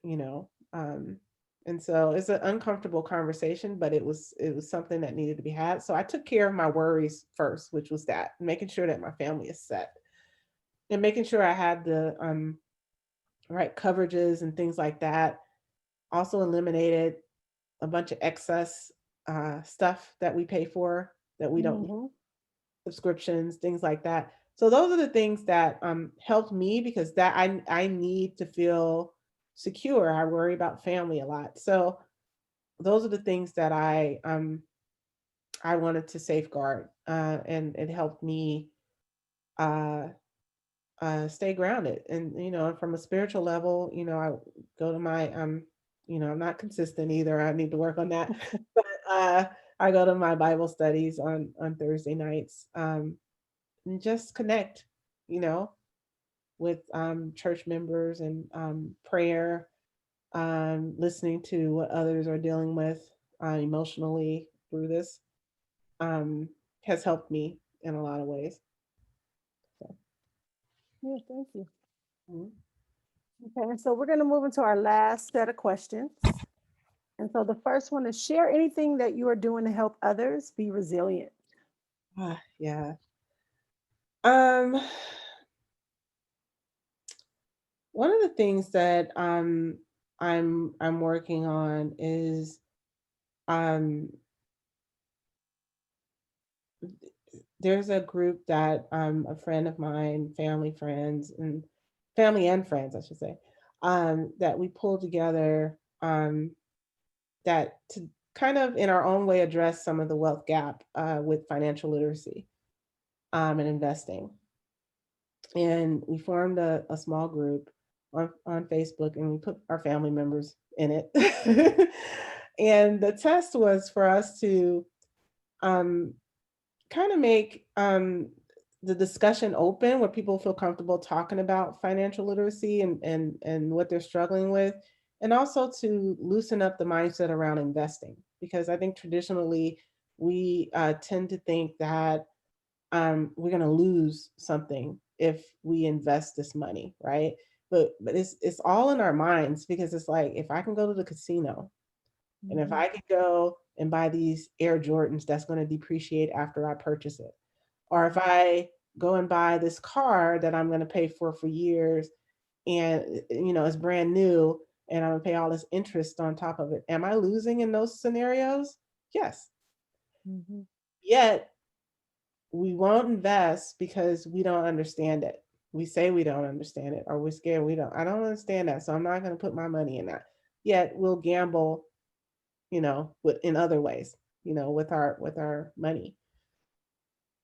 And so it's an uncomfortable conversation, but it was something that needed to be had. So I took care of my worries first, which was that making sure that my family is set and making sure I had the right coverages and things like that. Also eliminated a bunch of excess stuff that we pay for that we don't need, Mhm. subscriptions, things like that. So those are the things that helped me, because that I need to feel secure. I worry about family a lot. So those are the things that I wanted to safeguard, and it helped me uh, stay grounded. And from a spiritual level, I go to my I'm not consistent either. I need to work on that. But I go to my Bible studies on Thursday nights, and just connect, you know, with church members, and prayer, listening to what others are dealing with emotionally through this, um, has helped me in a lot of ways. So, Yeah, thank you. mhm. Okay, and so we're going to move into our last set of questions. And so the first one is share anything that you are doing to help others be resilient. Yeah. Um, One of the things that I'm working on is um, there's a group that a friend of mine, family and friends, I should say, that we pulled together, that to kind of in our own way address some of the wealth gap with financial literacy and investing. And we formed a small group on Facebook, and we put our family members in it. And the test was for us to um, kind of make the discussion open where people feel comfortable talking about financial literacy and what they're struggling with, and also to loosen up the mindset around investing. Because I think traditionally we tend to think that we're going to lose something if we invest this money, right? But it's all in our minds, because it's like, if I can go to the casino and if Mhm. I could go and buy these Air Jordans that's going to depreciate after I purchase it, or if I go and buy this car that I'm going to pay for years, and it's brand new, and I'm going to pay all this interest on top of it, am I losing in those scenarios? Yes. Mhm. Yet we won't invest because we don't understand it. We say we don't understand it, or we're scared we don't. I don't understand that, so I'm not going to put my money in that. Yet we'll gamble, with in other ways, with our money.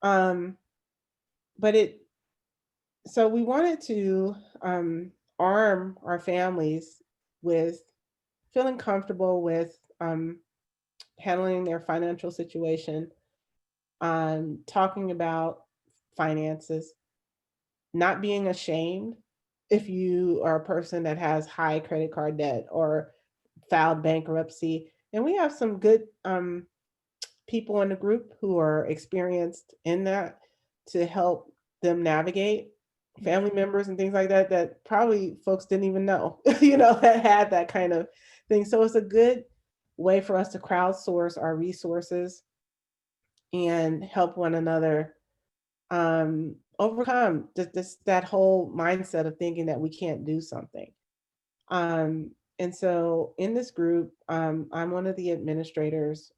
Um, but it so we wanted to arm our families with feeling comfortable with handling their financial situation, talking about finances, not being ashamed if you are a person that has high credit card debt or filed bankruptcy. And we have some good people in the group who are experienced in that to help them navigate, family members and things like that, that probably folks didn't even know, that had that kind of thing. So it's a good way for us to crowdsource our resources and help one another overcome that whole mindset of thinking that we can't do something. And so in this group, I'm one of the administrators,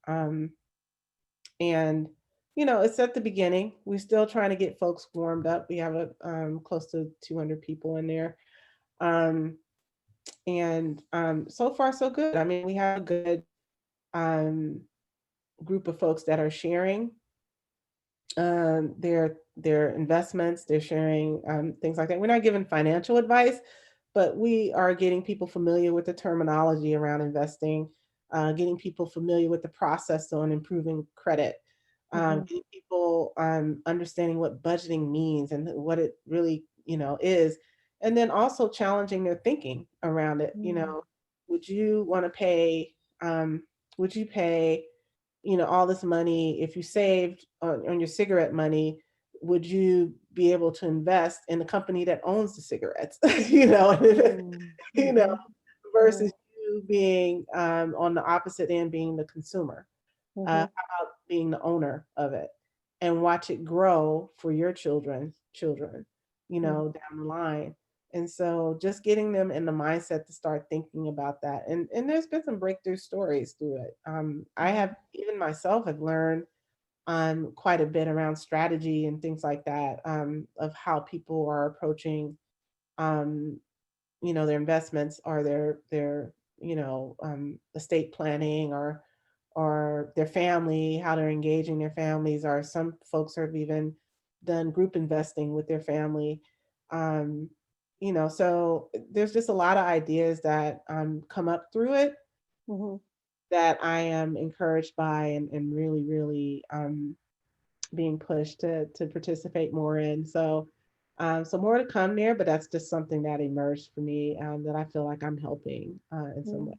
and it's at the beginning. We're still trying to get folks warmed up. We have a close to 200 people in there, um, and so far so good. I mean, we have a good um, group of folks that are sharing their investments. They're sharing things like that. We're not giving financial advice, but we are getting people familiar with the terminology around investing, getting people familiar with the process on improving credit, Mhm. getting people understanding what budgeting means and what it really is, and then also challenging their thinking around it. Mhm. Would you want to pay? Would you pay all this money, if you saved on your cigarette money, would you be able to invest in the company that owns the cigarettes? Mhm. You know, Mhm. Yeah. versus you being on the opposite end, being the consumer. Mhm. How about being the owner of it and watch it grow for your children, Mhm. down the line. And so just getting them in the mindset to start thinking about that. And there's been some breakthrough stories through it. I have, even myself, have learned quite a bit around strategy and things like that, of how people are approaching um, their investments, or their estate planning, or their family, how they're engaging their families, or some folks have even done group investing with their family. um, so there's just a lot of ideas that come up through it Mhm. that I am encouraged by, and really really being pushed to participate more in. So more to come there, but that's just something that emerged for me, that I feel like I'm helping in some way. Mhm.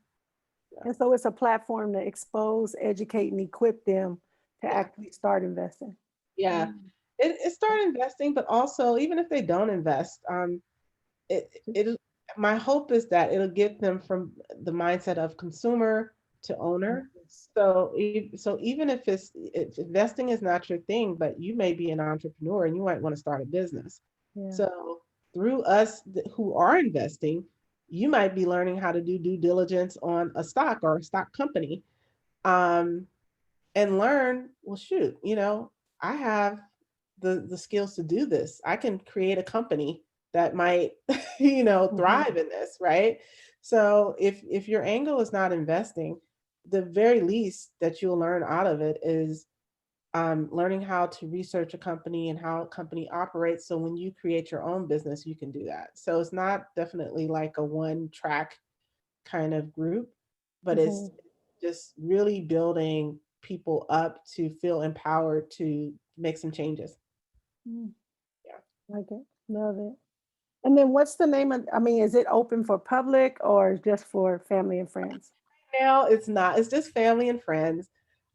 Yeah. And so it's a platform to expose, educate, and equip them to Yeah. actually start investing. Yeah. Mhm. It start investing, but also even if they don't invest, it my hope is that it'll get them from the mindset of consumer to owner. Yes. So even if investing is not your thing, but you may be an entrepreneur and you might want to start a business. Yeah. So through us who are investing, you might be learning how to do due diligence on a stock or a stock company, um, and learn, well, shoot, I have the skills to do this. I can create a company that might, Mhm. thrive in this, right? So if your angle is not investing, the very least that you'll learn out of it is learning how to research a company and how a company operates. So when you create your own business, you can do that. So it's not definitely like a one track kind of group, but it's Mhm. just really building people up to feel empowered to make some changes. Mm. Yeah. Like it. Love it. And then what's the name of, I mean, is it open for public or just for family and friends? Now it's not, it's just family and friends.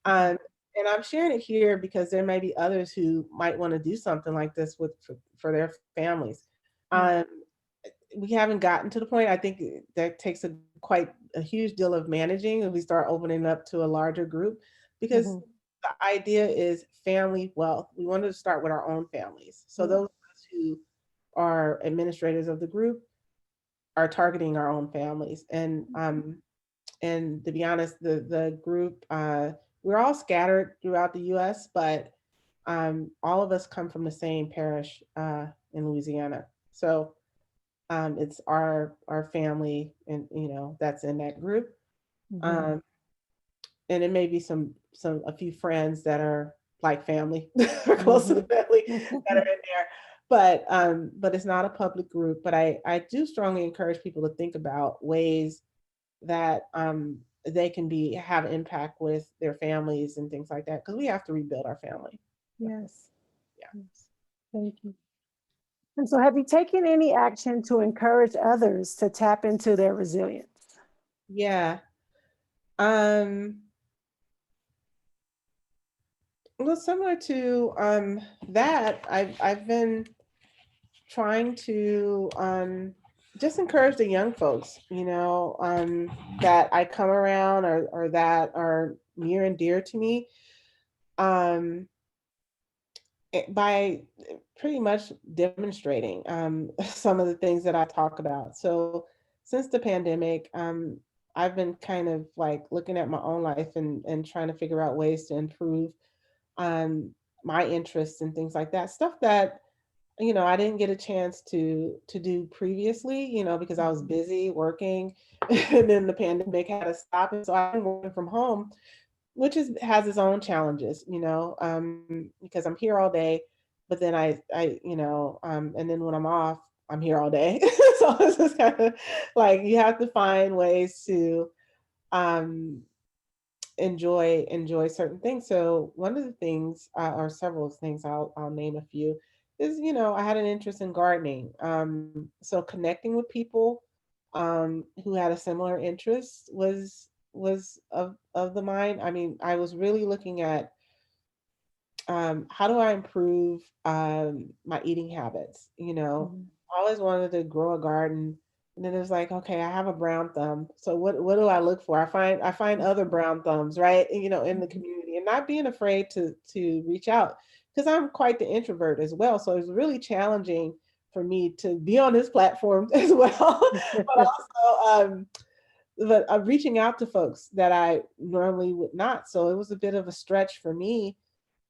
Okay. Um, and I'm sharing it here because there may be others who might want to do something like this for their families. Mm. Um, we haven't gotten to the point. I think that takes a huge deal of managing if we start opening up to a larger group, because Mhm. the idea is family wealth. We wanted to start with our own families. So Yeah. those of us who are administrators of the group are targeting our own families. And to be honest, the group, we're all scattered throughout the U.S., but all of us come from the same parish in Louisiana. So it's our family, and that's in that group. Mhm. Um, and it may be some a few friends that are like family or close to the Mhm. family that are in there. But it's not a public group. But I do strongly encourage people to think about ways that they can be have impact with their families and things like that, because we have to rebuild our family. Yes. Yeah. Yes. Thank you. And so have you taken any action to encourage others to tap into their resilience? Yeah. Um, well, similar to that, I've been trying to just encourage the young folks, that I come around, or that are near and dear to me, um, by pretty much demonstrating some of the things that I talk about. So since the pandemic, I've been kind of like looking at my own life and trying to figure out ways to improve um, my interests and things like that. Stuff that I didn't get a chance to do previously, because I was Mhm. busy working, and then the pandemic had to stop, and so I've been working from home, which is has its own challenges, because I'm here all day, but then and then when I'm off, I'm here all day. So it's just kind of like you have to find ways to um, enjoy certain things. So one of the things, or several things, I'll name a few, is I had an interest in gardening. So connecting with people who had a similar interest was of the mind. I mean, I was really looking at how do I improve my eating habits? Mhm. I always wanted to grow a garden. And then it was like, okay, I have a brown thumb. So what do I look for? I find other brown thumbs, right? And, in the Mhm. community, and not being afraid to reach out, because I'm quite the introvert as well. So it was really challenging for me to be on this platform as well. But also reaching out to folks that I normally would not. So it was a bit of a stretch for me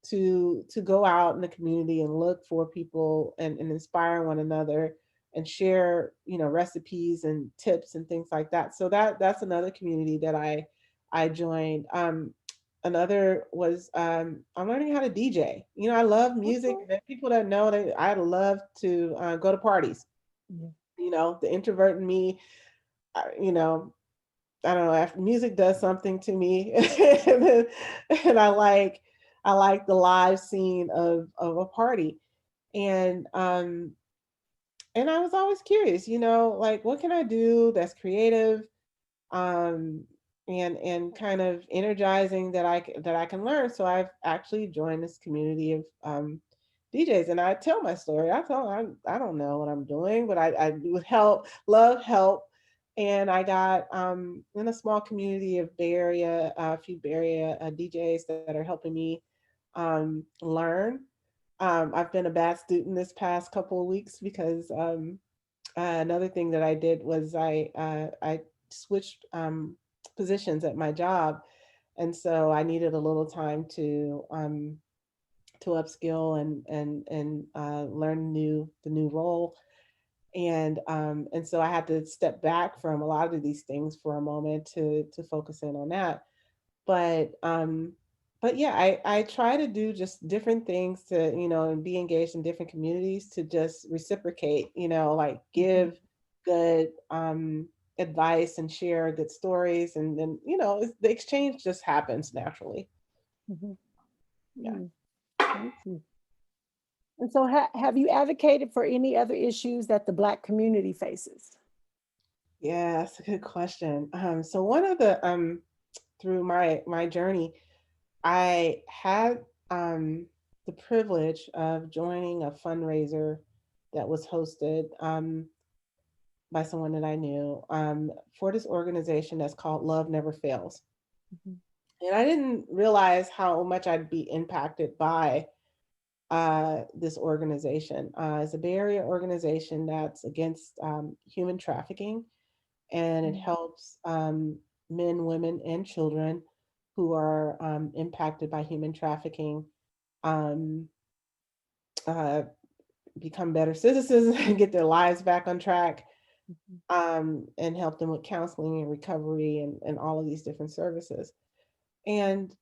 to go out in the community and look for people and inspire one another and share recipes and tips and things like that. So that's another community that I joined. Another was I'm learning how to DJ. I love music. Okay. And people that know that I love to go to parties. Yeah. The introvert in me, I- you know I don't know, after music does something to me, and I like the live scene of a party. And um and I was always curious, like, what can I do that's creative, um and kind of energizing, that I can learn. So I've actually joined this community of DJs, and I tell my story. I don't know what I'm doing, but I would help, love help. And I got in a small community of Bay Area, a few Bay Area DJs that are helping me learn. I've been a bad student this past couple of weeks because another thing that I did was I switched positions at my job, And so I needed a little time to upskill and learn the new role. And so I had to step back from a lot of these things for a moment to focus in on that. But but yeah, I try to do just different things to, and be engaged in different communities to just reciprocate, like Mhm. give good advice and share good stories, and then the exchange just happens naturally. Mhm. Yeah. Mm, thank you. And so, have you advocated for any other issues that the Black community faces? Yeah, that's a good question. So one of the through my journey, I had the privilege of joining a fundraiser that was hosted by someone that I knew for this organization that's called Love Never Fails. Mhm. And I didn't realize how much I'd be impacted by this organization. It's a Bay Area organization that's against human trafficking, and it Mm. helps men, women, and children who are impacted by human trafficking um, uh, become better citizens and get their lives back on track, Mhm. and help them with counseling and recovery and all of these different services. And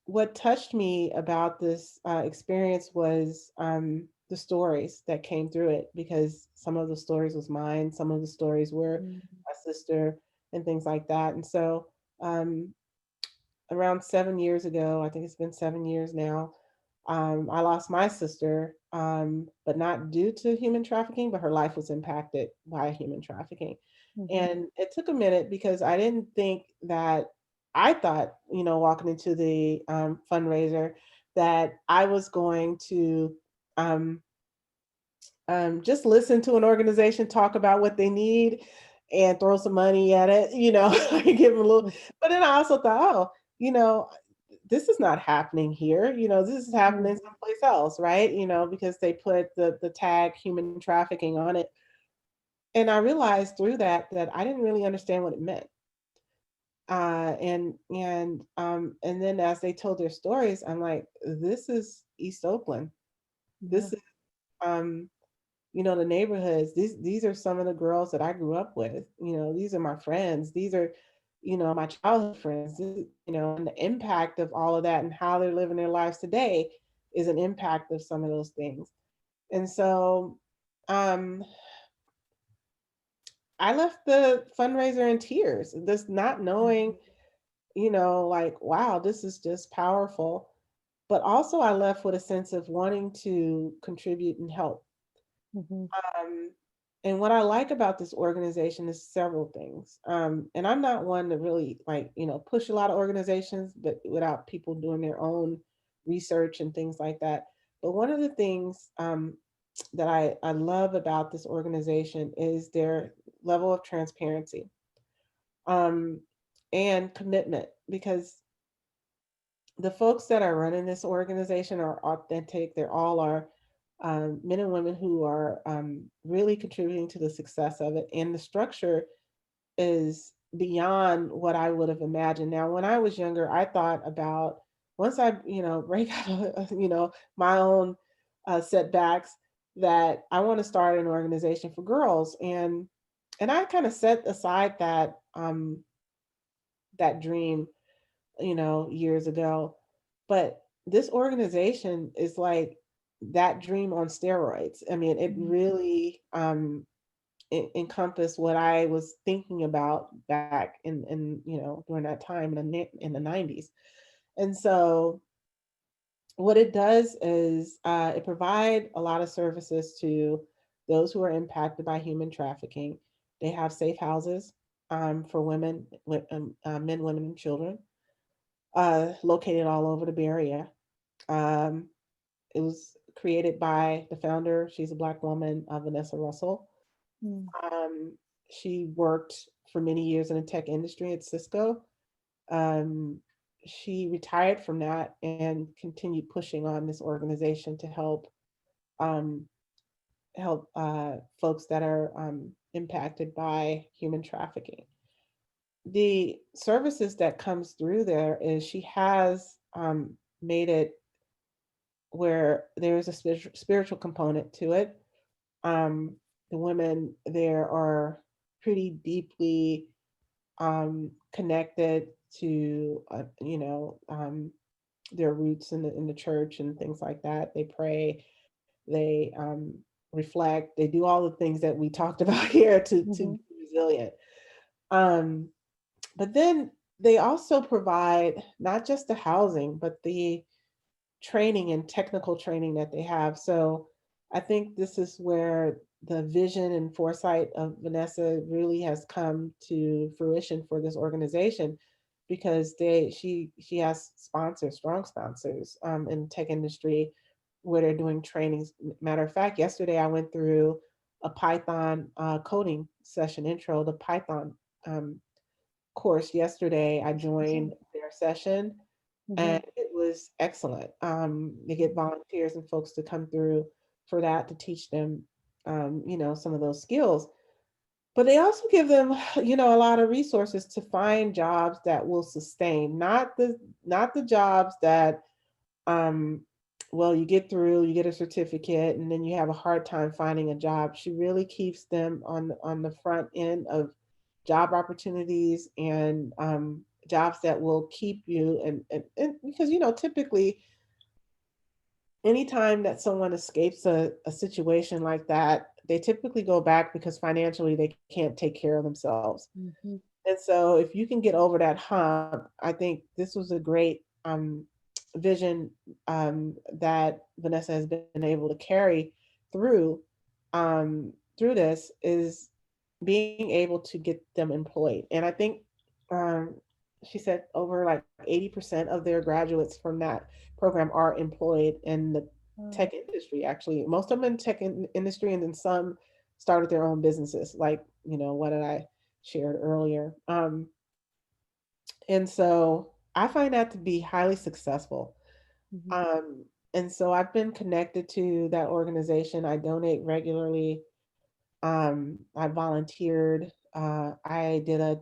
what touched me about this experience was the stories that came through it, because some of the stories was mine, some of the stories were Mm. my sister and things like that. And so um, around 7 years ago, I think it's been 7 years now, I lost my sister, but not due to human trafficking, but her life was impacted by human trafficking. Mhm. And it took a minute because I didn't think that, I thought, walking into the fundraiser, that I was going to um, just listen to an organization talk about what they need and throw some money at it, give them a little. But then I also thought, oh, you know, this is not happening here. This is happening Mhm. someplace else, right? Because they put the tag human trafficking on it. And I realized through that I didn't really understand what it meant. And then as they told their stories, I'm like, this is East Oakland. Yeah. This is um the neighborhoods. These are some of the girls that I grew up with. These are my friends. These are, my childhood friends. And the impact of all of that and how they're living their lives today is an impact of some of those things. And so um I left the fundraiser in tears, just not knowing, Mhm. like, wow, this is just powerful. But also I left with a sense of wanting to contribute and help. Mhm. Um, and what I like about this organization is several things. And I'm not one to really like, push a lot of organizations, but without people doing their own research and things like that. But one of the things that I love about this organization is their level of transparency um, and commitment, because the folks that are running this organization are authentic. They're all are men and women who are really contributing to the success of it. And the structure is beyond what I would have imagined. Now, when I was younger, I thought about, once I, break out of, my own setbacks, that I want to start an organization for girls. And I kind of set aside that dream, years ago. But this organization is like that dream on steroids. I mean, it Mhm. really encompassed what I was thinking about back in during that time in the 90s. And so what it does is it provide a lot of services to those who are impacted by human trafficking. They have safe houses for women, men, women, and children, located all over the Bay Area. Um, it was created by the founder. She's a Black woman, Vanessa Russell. Mm. Um, she worked for many years in the tech industry at Cisco. Um, she retired from that and continued pushing on this organization to um, help folks that are impacted by human trafficking. the services that comes through there is she has made it where there's a spiritual component to it. Um, the women there are pretty deeply connected to, their roots in the church and things like that. They pray, they reflect, they do all the things that we talked about here to Mm-hmm. be resilient. Um, but then they also provide not just the housing, but the training and technical training that they have. So I think this is where the vision and foresight of Vanessa really has come to fruition for this organization, because she has sponsors, strong sponsors in the tech industry, where they're doing trainings. Matter of fact, yesterday I went through a Python coding session, intro to Python um, course yesterday. I joined their session Mm-hmm. and it was excellent. They get volunteers and folks to come through for that to teach them, some of those skills. But they also give them, a lot of resources to find jobs that will sustain, not the jobs that, um, well, you get through, you get a certificate, and then you have a hard time finding a job. She really keeps them on the front end of job opportunities and jobs that will keep you, and because typically anytime that someone escapes a situation like that, they typically go back because financially they can't take care of themselves. Mm-hmm. And so if you can get over that hump, I think this was a great vision that Vanessa has been able to carry through through this, is being able to get them employed. And I think um, she said over like 80% of their graduates from that program are employed in the tech industry. Actually, most of them in tech industry, and then some started their own businesses, like what did I shared earlier. And so I find that to be highly successful. Mm-hmm. Um, and so I've been connected to that organization. I donate regularly. I volunteered. I did a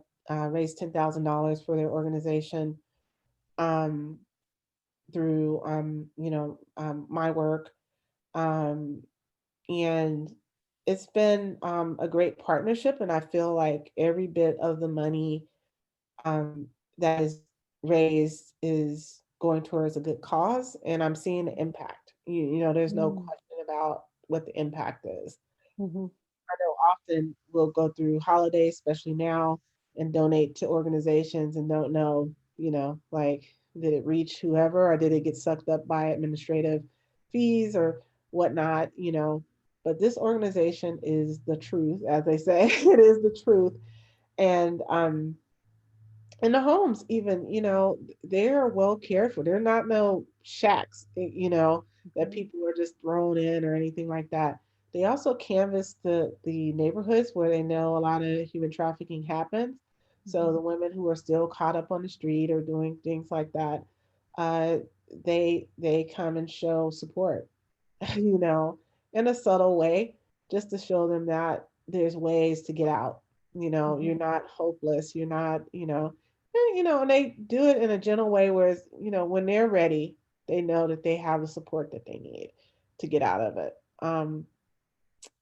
raised $10,000 for their organization um, through my work, um, and it's been a great partnership. And I feel like every bit of the money um, that is raised is going towards a good cause, and I'm seeing the impact. There's no question about what the impact is. Mm-hmm. I know often we'll go through holidays, especially now, and donate to organizations and don't know, like, did it reach whoever, or did it get sucked up by administrative fees or whatnot. But this organization is the truth, as they say. It is the truth. And the homes, even, they're well cared for. They're not no shacks, that Mm-hmm. people are just thrown in or anything like that. They also canvass the neighborhoods where they know a lot of human trafficking happens. So the women who are still caught up on the street or doing things like that, uh, they come and show support, you know, in a subtle way, just to show them that there's ways to get out. Mm-hmm. You're not hopeless. You're not, and they do it in a gentle way where, when they're ready, they know that they have the support that they need to get out of it.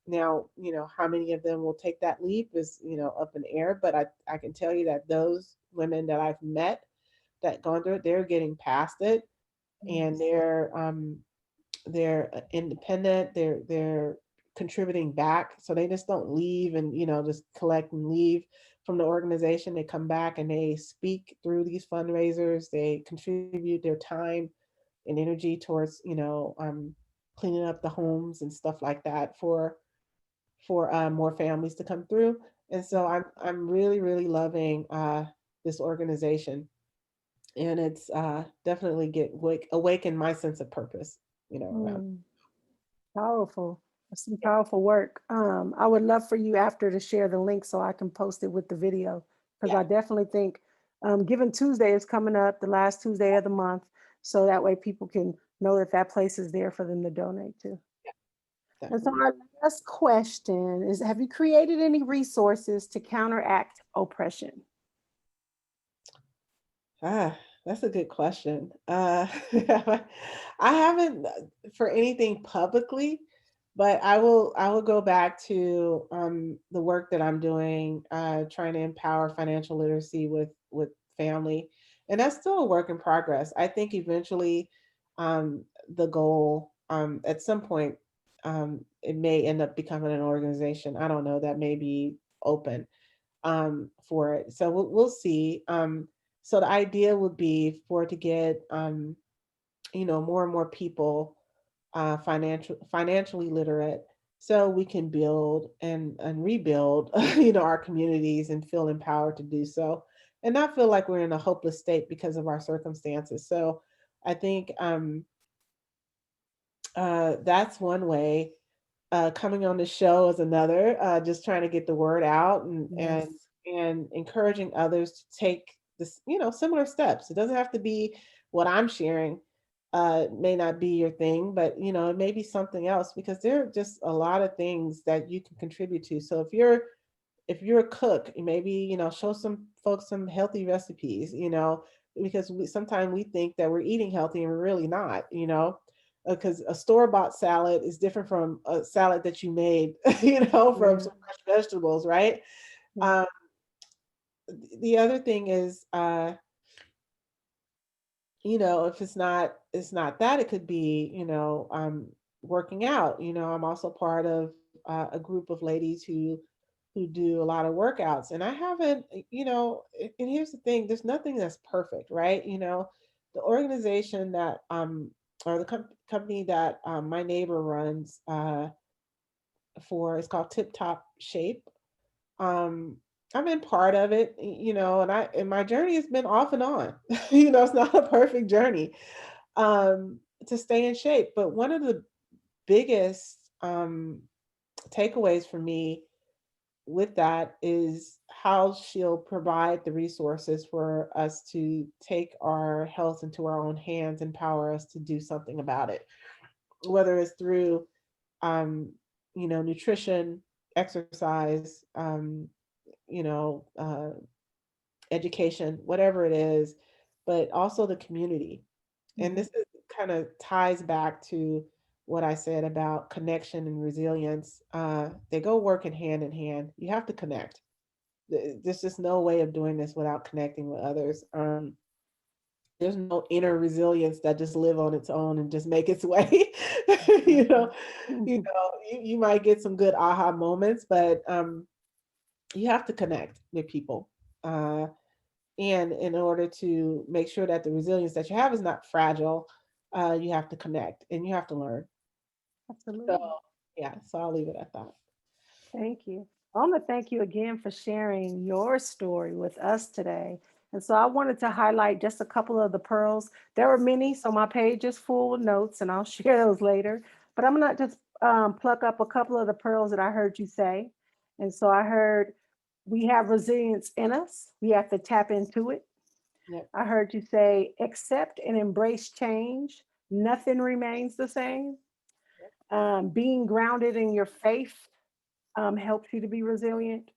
Now, how many of them will take that leap is, up in the air, but I can tell you that those women that I've met that gone through it, they're getting past it, and Yes. they're independent. They're contributing back, so they just don't leave and just collect and leave from the organization. They come back and they speak through these fundraisers. They contribute their time and energy towards cleaning up the homes and stuff like that for more families to come through. And so I'm really really loving this organization, and it's definitely awaken my sense of purpose around. Mm. Powerful. That's some powerful work. I would love for you after to share the link so I can post it with the video, because Yeah, I definitely think Giving Tuesday is coming up, the last Tuesday of the month, so that way people can know that that place is there for them to donate to. yeah, And so definitely. our last question is: have you created any resources to counteract oppression? Ah, that's a good question. I haven't for anything publicly, but I will go back to the work that I'm doing, trying to empower financial literacy with family, and that's still a work in progress. I think eventually, the goal at some point, it may end up becoming an organization. I don't know. That may be open for it. So we'll see. So the idea would be for it to get more and more people financially literate, so we can build and rebuild our communities and feel empowered to do so, and not feel like we're in a hopeless state because of our circumstances. So I think that's one way. Coming on the show is another. Just trying to get the word out, and Yes. and encouraging others to take this, similar steps. It doesn't have to be what I'm sharing. May not be your thing, but it may be something else, because there are just a lot of things that you can contribute to. So if you're a cook, maybe show some folks some healthy recipes, because sometimes we think that we're eating healthy and we're really not, because a store-bought salad is different from a salad that you made, from Yeah. some fresh vegetables, right? Yeah. um, the other thing is, if it's not that, it could be, working out. I'm also part of a group of ladies who do a lot of workouts, and I haven't, and here's the thing: there's nothing that's perfect, right? The organization that or the company that my neighbor runs for is called Tip Top Shape. um I've been part of it, and my journey has been off and on. It's not a perfect journey to stay in shape, but one of the biggest takeaways for me with that is how she'll provide the resources for us to take our health into our own hands, empower us to do something about it, whether it's through um nutrition, exercise, you know, uh, education, whatever it is, but also the community. And Mhm. this kind of ties back to what I said about connection and resilience. They go working hand in hand. You have to connect. There's just no way of doing this without connecting with others. There's no inner resilience that just live on its own and just make its way. you know, Exactly. you might get some good aha moments, but you have to connect with people. Uh, and in order to make sure that the resilience that you have is not fragile, you have to connect and you have to learn. So, Absolutely. yeah, so I'll leave it at that. Thank you. I want to thank you again for sharing your story with us today. And so I wanted to highlight just a couple of the pearls. There were many, so my page is full with notes and I'll share those later. But I'm going to just pluck up a couple of the pearls that I heard you say. And so I heard we have resilience in us, we have to tap into it. Yep. I heard you say accept and embrace change, nothing remains the same. Yep. Being grounded in your faith helps you to be resilient.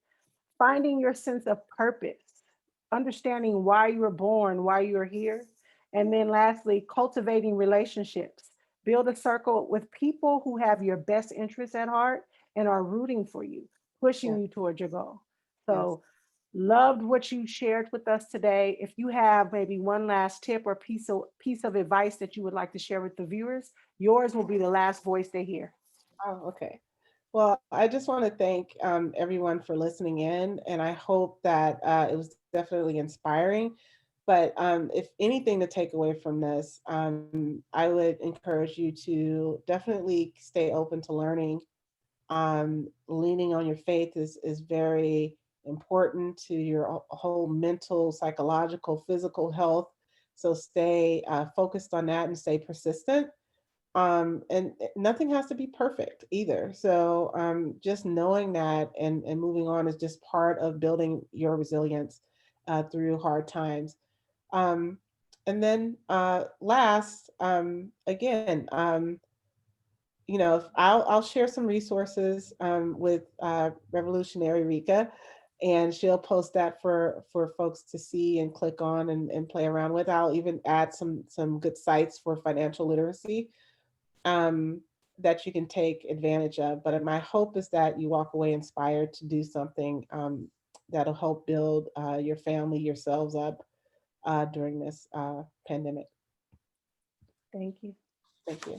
Finding your sense of purpose, understanding why you were born, why you're here. And then lastly, cultivating relationships. Build a circle with people who have your best interests at heart and are rooting for you, pushing Yeah. you towards your goal. Yes. So, loved what you shared with us today. If you have maybe one last tip or piece of advice that you would like to share with the viewers, yours will be the last voice they hear. Oh, okay. Well, I just want to thank everyone for listening in, and I hope that it was definitely inspiring. But if anything to take away from this, I would encourage you to definitely stay open to learning. Leaning on your faith is very important to your whole mental, psychological, physical health. So stay focused on that and stay persistent. And nothing has to be perfect either. So just knowing that and moving on is just part of building your resilience through hard times. Um, and then last, again, I'll share some resources with Revolutionary Rika. and she'll post that for folks to see and click on and play around with. I'll even add some good sites for financial literacy, um, that you can take advantage of. But my hope is that you walk away inspired to do something, that'll help build your family, yourselves up during this pandemic. Thank you. Thank you.